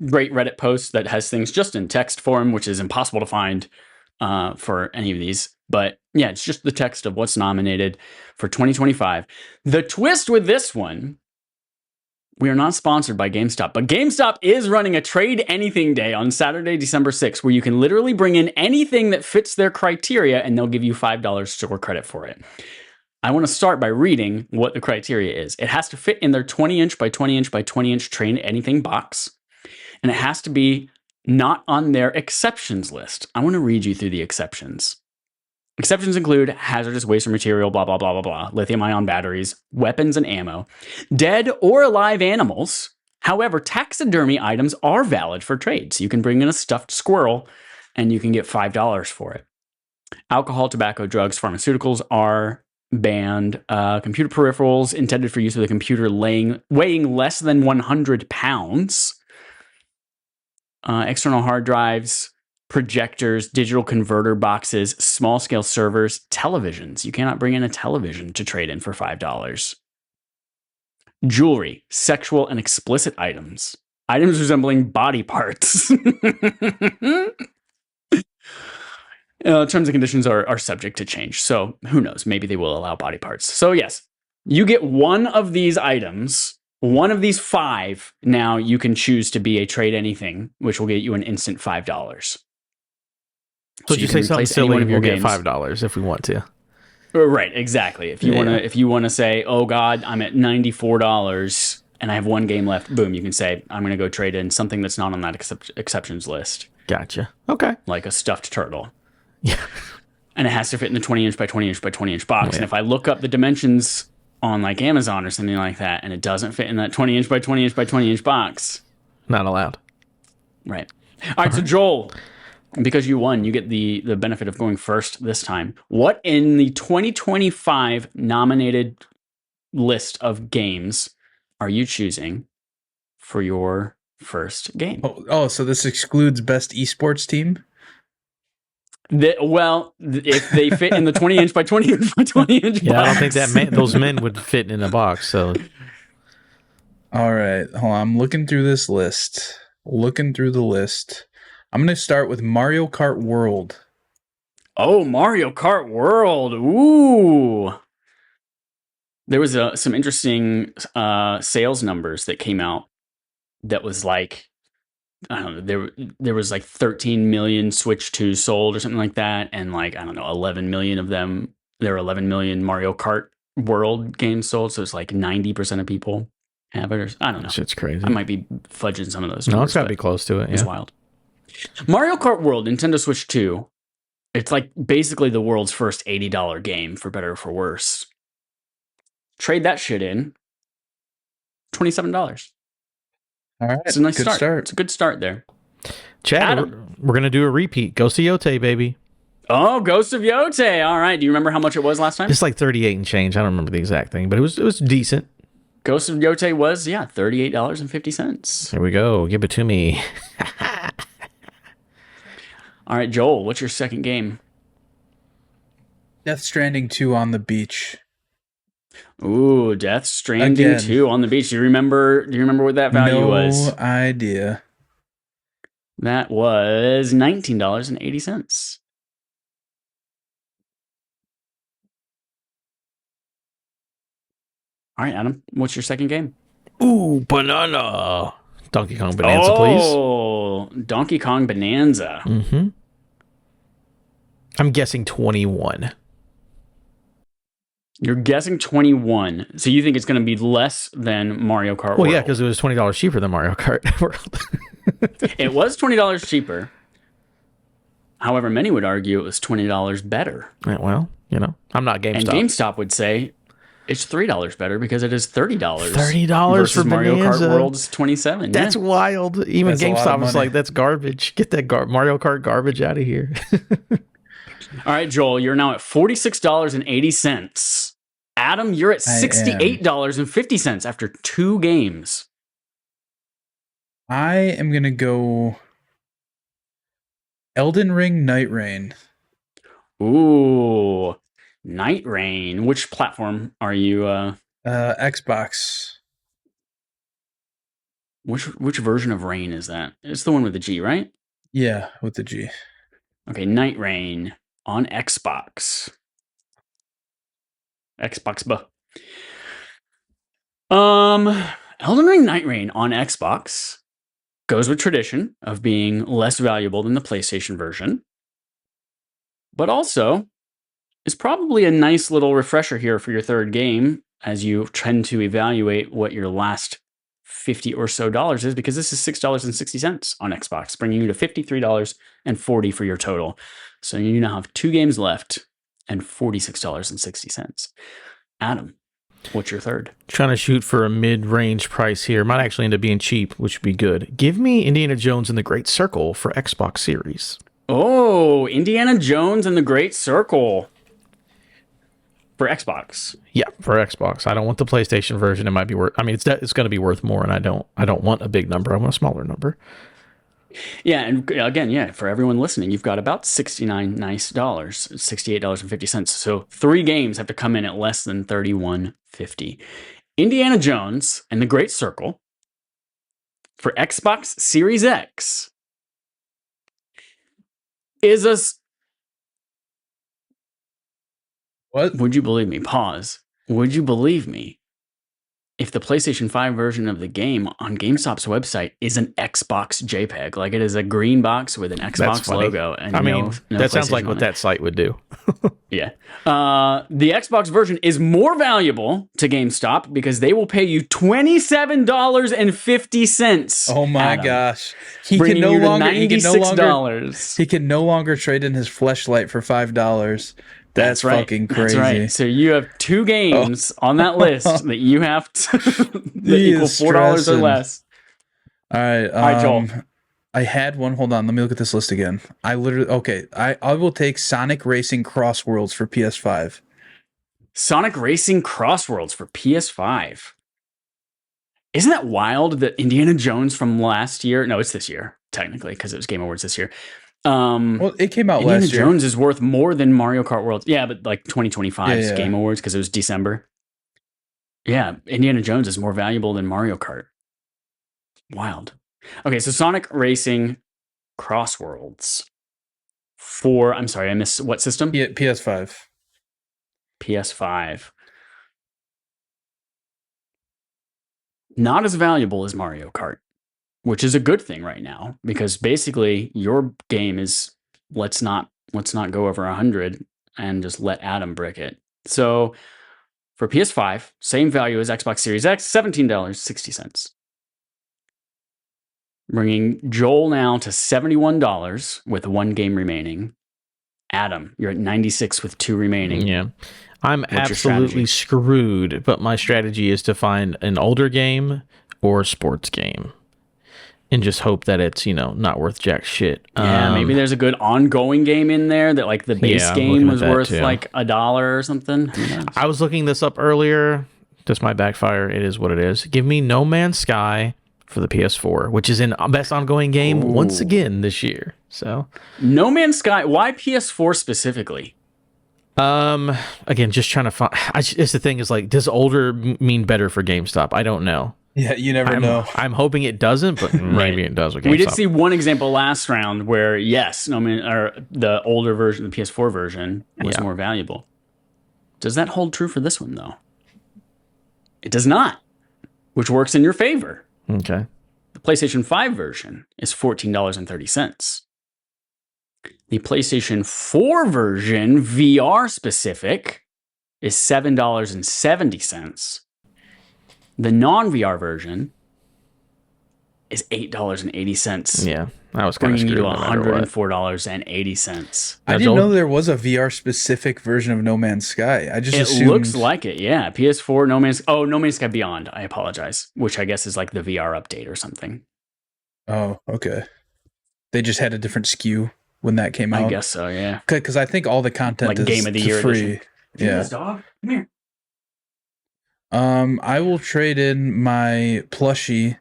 great Reddit post that has things just in text form, which is impossible to find for any of these. But yeah, it's just the text of what's nominated for 2025. The twist with this one, we are not sponsored by GameStop, but GameStop is running a Trade Anything Day on Saturday, December 6th, where you can literally bring in anything that fits their criteria and they'll give you $5 store credit for it. I want to start by reading what the criteria is. It has to fit in their 20-inch by 20-inch by 20-inch Trade Anything box, and it has to be not on their exceptions list. I want to read you through the exceptions. Exceptions include hazardous waste or material, blah, blah, blah, blah, blah, lithium-ion batteries, weapons and ammo, dead or alive animals. However, taxidermy items are valid for trade. So you can bring in a stuffed squirrel and you can get $5 for it. Alcohol, tobacco, drugs, pharmaceuticals are banned. Computer peripherals intended for use with a computer weighing less than 100 pounds. External hard drives, projectors, digital converter boxes, small-scale servers, televisions. You cannot bring in a television to trade in for $5. Jewelry, sexual and explicit items, items resembling body parts. Terms and conditions are subject to change, so who knows? Maybe they will allow body parts. So yes, you get one of these items. One of these 5, now you can choose to be a Trade Anything, which will get you an instant $5. So you say something silly, we'll get $5 if we want to. Right, exactly. If you want to say, oh God, I'm at $94 and I have one game left, boom, you can say, I'm going to go trade in something that's not on that exceptions list. Gotcha. Okay. Like a stuffed turtle. Yeah. And it has to fit in the 20-inch by 20-inch by 20-inch box. Yeah. And if I look up the dimensions on like Amazon or something like that, and it doesn't fit in that 20-inch by 20-inch by 20-inch box, not allowed. Right. All right. So Joel, because you won, you get the benefit of going first this time. What in the 2025 nominated list of games are you choosing for your first game? Oh, so this excludes best esports team? If they fit in the 20-inch by 20-inch by 20-inch box. Yeah, I don't think those men would fit in a box. So, all right, hold on. I'm looking through this list. I'm going to start with Mario Kart World. Oh, Mario Kart World. Ooh. There was some interesting sales numbers that came out that was like, I don't know, there was like 13 million Switch 2 sold or something like that. And like, I don't know, 11 million of them, there were 11 million Mario Kart World games sold. So it's like 90% of people have it. Or, I don't know. Shit's crazy. I might be fudging some of those. No, it's got to be close to it. It's wild. Mario Kart World, Nintendo Switch 2. It's like basically the world's first $80 game, for better or for worse. Trade that shit in. $27. All right. It's a nice start. It's a good start there. Chad, we're going to do a repeat. Ghost of Yote, baby. Oh, Ghost of Yote. All right. Do you remember how much it was last time? It's like 38 and change. I don't remember the exact thing, but it was decent. Ghost of Yote was, $38.50. Here we go. Give it to me. All right, Joel, what's your second game? Death Stranding 2 on the beach. Ooh, Death Stranding 2 on the beach. Do you remember what that value was? No idea. That was $19.80. All right, Adam, what's your second game? Ooh, banana. Donkey Kong Bonanza, please. Oh, Donkey Kong Bonanza. Mm-hmm. I'm guessing 21. You're guessing 21. So you think it's going to be less than Mario Kart World? Well, yeah, because it was $20 cheaper than Mario Kart World. It was $20 cheaper. However, many would argue it was $20 better. Yeah, well, I'm not GameStop. And GameStop would say it's $3 better because it is $30. $30 versus for Mario Bonanza. Kart World's $27. That's wild. Even GameStop was like, that's garbage. Get that Mario Kart garbage out of here. All right, Joel, you're now at $46.80. Adam, you're at $68.50 after 2 games. I am gonna go Elden Ring Night Rain. Ooh, Night Rain. Which platform are you? Xbox. Which version of Rain is that? It's the one with the G, right? Yeah, with the G. Okay, Night Rain on Xbox. Xbox. Elden Ring Night Rain on Xbox goes with tradition of being less valuable than the PlayStation version, but also is probably a nice little refresher here for your third game as you tend to evaluate what your last $50 or so is, because this is $6.60 on Xbox, bringing you to $53.40 for your total. So you now have 2 games left and $46.60. Adam, what's your third? Trying to shoot for a mid-range price here. Might actually end up being cheap, which would be good. Give me Indiana Jones and the Great Circle for Xbox Series. Oh, Indiana Jones and the Great Circle for Xbox. Yeah, for Xbox. I don't want the PlayStation version. It might be worth. I mean, it's going to be worth more, and I don't want a big number. I want a smaller number. Yeah, and again, yeah, for everyone listening, you've got about $69 nice dollars, $68.50. So 3 games have to come in at less than $31.50. Indiana Jones and the Great Circle for Xbox Series X is a... What? Would you believe me? Pause. Would you believe me if the PlayStation 5 version of the game on GameStop's website is an Xbox JPEG? Like, it is a green box with an Xbox logo. And no that sounds like PlayStation what that site would do. Yeah. The Xbox version is more valuable to GameStop because they will pay you $27.50. Oh my Adam, gosh. He bringing can no you to longer $96. he can no longer trade in his fleshlight for $5. That's right. fucking crazy. That's right. So you have 2 games on that list that you have to that equal $4 or less. All right. All right, Joel. I had one. Hold on. Let me look at this list again. I will take Sonic Racing Cross Worlds for PS5. Sonic Racing Cross Worlds for PS5. Isn't that wild that Indiana Jones from last year? No, it's this year, technically, because it was Game Awards this year. Well, it came out Indiana last year. Jones is worth more than Mario Kart World. Yeah, but like 2025's Yeah. Game Awards, because it was December. Yeah, Indiana Jones is more valuable than Mario Kart. Wild. Okay, so Sonic Racing Cross Worlds for, I'm sorry, I missed what system? Yeah, PS5. PS5. Not as valuable as Mario Kart, which is a good thing right now, because basically your game is let's not go over 100 and just let Adam brick it. So for PS5, same value as Xbox Series X, $17.60. Bringing Joel now to $71 with 1 game remaining. Adam, you're at 96 with 2 remaining. Yeah. I'm absolutely screwed, but my strategy is to find an older game or a sports game and just hope that it's, not worth jack shit. Yeah, maybe there's a good ongoing game in there that like the base game was worth like $1 or something. I was looking this up earlier. This might backfire. It is what it is. Give me No Man's Sky for the PS4, which is in best ongoing game once again this year. So No Man's Sky, why PS4 specifically? Again, just trying to find. It's the thing is like, does older mean better for GameStop? I don't know. Yeah, you never know. I'm hoping it doesn't, but maybe it does with GameStop. We did see one example last round where yes, the older version, the PS4 version, was more valuable. Does that hold true for this one though? It does not, which works in your favor. Okay. The PlayStation 5 version is $14.30. The PlayStation 4 version, VR specific, is $7.70. The non-VR version is $8.80. Yeah, I was kind of bringing screwed. you $104.80. I didn't know there was a VR specific version of No Man's Sky. I just assumed... looks like it. Yeah, PS4 No Man's Sky Beyond. I apologize, which I guess is like the VR update or something. Oh, okay. They just had a different SKU when that came out. I guess so. Yeah, because I think all the content like is Game of the Year free. Edition. Yeah, dog, come here. I will trade in my plushie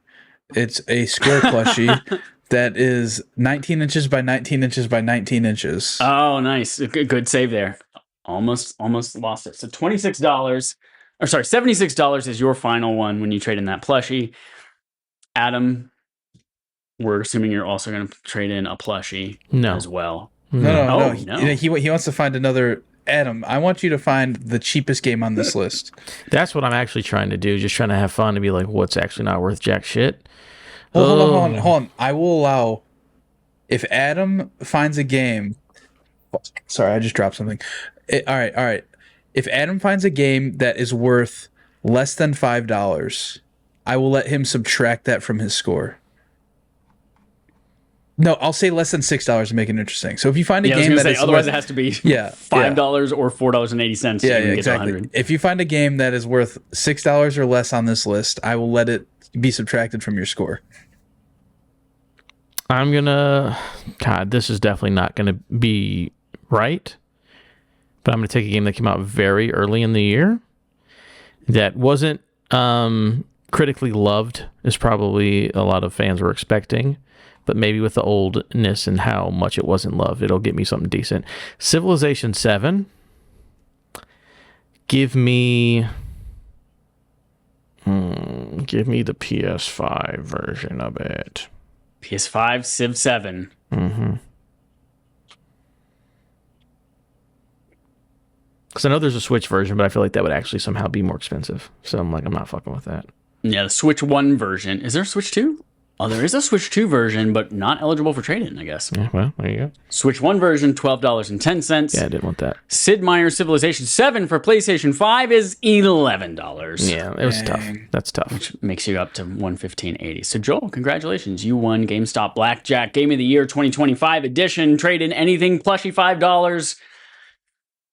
It's a square plushie that is 19 inches by 19 inches by 19 inches. Oh, nice. Good save there. Almost lost it. So $26, or sorry, $76 is your final one when you trade in that plushie. Adam, we're assuming you're also going to trade in a plushie as well. No. No. He wants to find another. Adam, I want you to find the cheapest game on this list. That's what I'm actually trying to do. Just trying to have fun and be like, what's actually not worth jack shit. Hold on. I will allow, if Adam finds a game. Sorry, I just dropped something. All right. If Adam finds a game that is worth less than $5, I will let him subtract that from his score. No, I'll say less than $6 to make it interesting. So if you find a game that is otherwise it has to be $5 or $4.80. Yeah, exactly. If you find a game that is worth $6 or less on this list, I will let it be subtracted from your score. I'm gonna. God, this is definitely not gonna be right. But I'm gonna take a game that came out very early in the year that wasn't critically loved, as probably a lot of fans were expecting. But maybe with the oldness and how much it wasn't loved, it'll get me something decent. Civilization 7. Give me the PS5 version of it. PS5 Civ 7. Mm-hmm. Because I know there's a Switch version, but I feel like that would actually somehow be more expensive. So I'm like, I'm not fucking with that. Yeah, the Switch 1 version. Is there a Switch 2? Oh, there is a Switch 2 version, but not eligible for trade-in, I guess. Yeah, well, there you go. Switch 1 version, $12.10. Yeah, I didn't want that. Sid Meier's Civilization 7 for PlayStation 5 is $11. Yeah, it was tough. That's tough. Which makes you up to $115.80. So, Joel, congratulations. You won GameStop Blackjack Game of the Year 2025 edition. Trade in anything plushie $5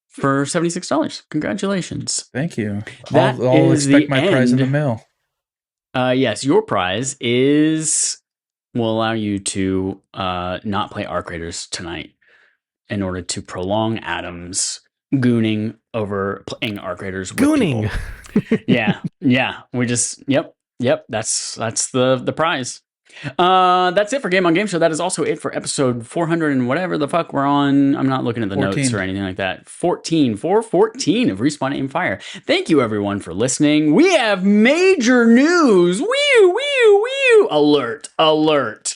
for $76. Congratulations. Thank you. That I'll is expect the my prize in end. the mail. Yes, your prize will allow you to not play Arc Raiders tonight in order to prolong Adam's gooning over playing Arc Raiders with Gooning. people. Yeah. We just yep. That's the prize. That's it for Game on Game Show. That is also it for episode 400 and whatever the fuck we're on. I'm not looking at the 14. notes or anything like that. 414 of Respawn Aim Fire. Thank you everyone for listening. We have major news. Wee. Alert.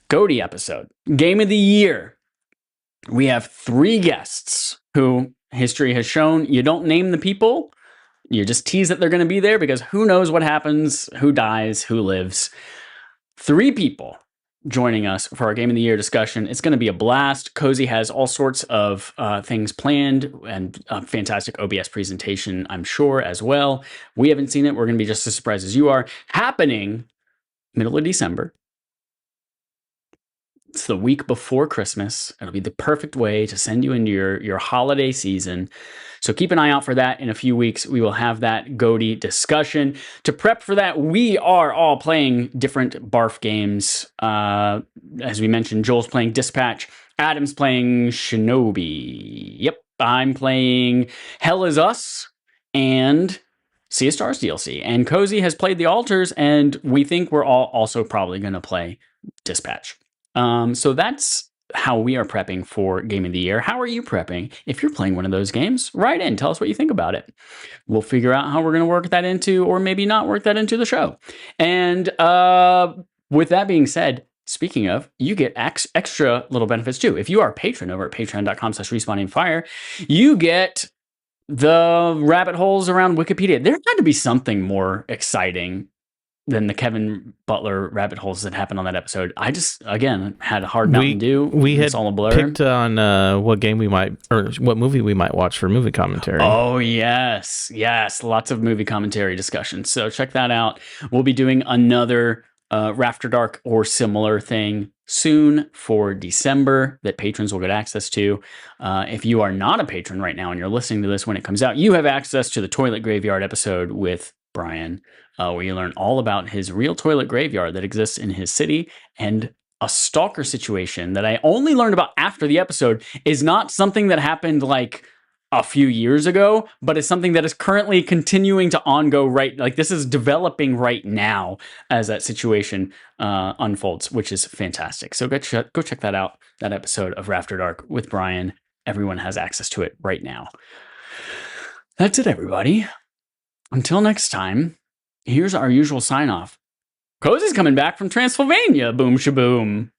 Goaty episode. Game of the Year. We have 3 guests who history has shown you don't name the people. You just tease that they're going to be there because who knows what happens, who dies, who lives. 3 people joining us for our Game of the Year discussion. It's going to be a blast. Cozy has all sorts of things planned and a fantastic OBS presentation, I'm sure, as well. We haven't seen it. We're going to be just as surprised as you are. Happening middle of December. It's the week before Christmas. It'll be the perfect way to send you into your holiday season. So keep an eye out for that. In a few weeks, we will have that GOATY discussion. To prep for that, we are all playing different barf games. As we mentioned, Joel's playing Dispatch. Adam's playing Shinobi. Yep, I'm playing Hell Is Us and Sea of Stars DLC. And Cozy has played The Altars, and we think we're all also probably going to play Dispatch. So that's how we are prepping for Game of the Year. How are you prepping? If you're playing one of those games, write in. Tell us what you think about it. We'll figure out how we're going to work that into, or maybe not work that into the show. And with that being said, speaking of, you get extra little benefits too. If you are a patron over at patreon.com/respawnaimfire, you get the rabbit holes around Wikipedia. There had to be something more exciting than the Kevin Butler rabbit holes that happened on that episode. I just, again, had a hard Mountain Dew. We had it's all a blur. Picked on what game we might, or what movie we might watch for movie commentary. Oh, yes. Lots of movie commentary discussions. So check that out. We'll be doing another Rafter Dark or similar thing soon for December that patrons will get access to. If you are not a patron right now and you're listening to this when it comes out, you have access to the Toilet Graveyard episode with Brian, where you learn all about his real toilet graveyard that exists in his city, and a stalker situation that I only learned about after the episode is not something that happened like a few years ago, but it's something that is currently continuing to ongo this is developing right now as that situation unfolds, which is fantastic. So go check that out, that episode of Rafter Dark with Brian. Everyone has access to it right now. That's it, everybody. Until next time, here's our usual sign off. Cozy's coming back from Transylvania. Boom shaboom.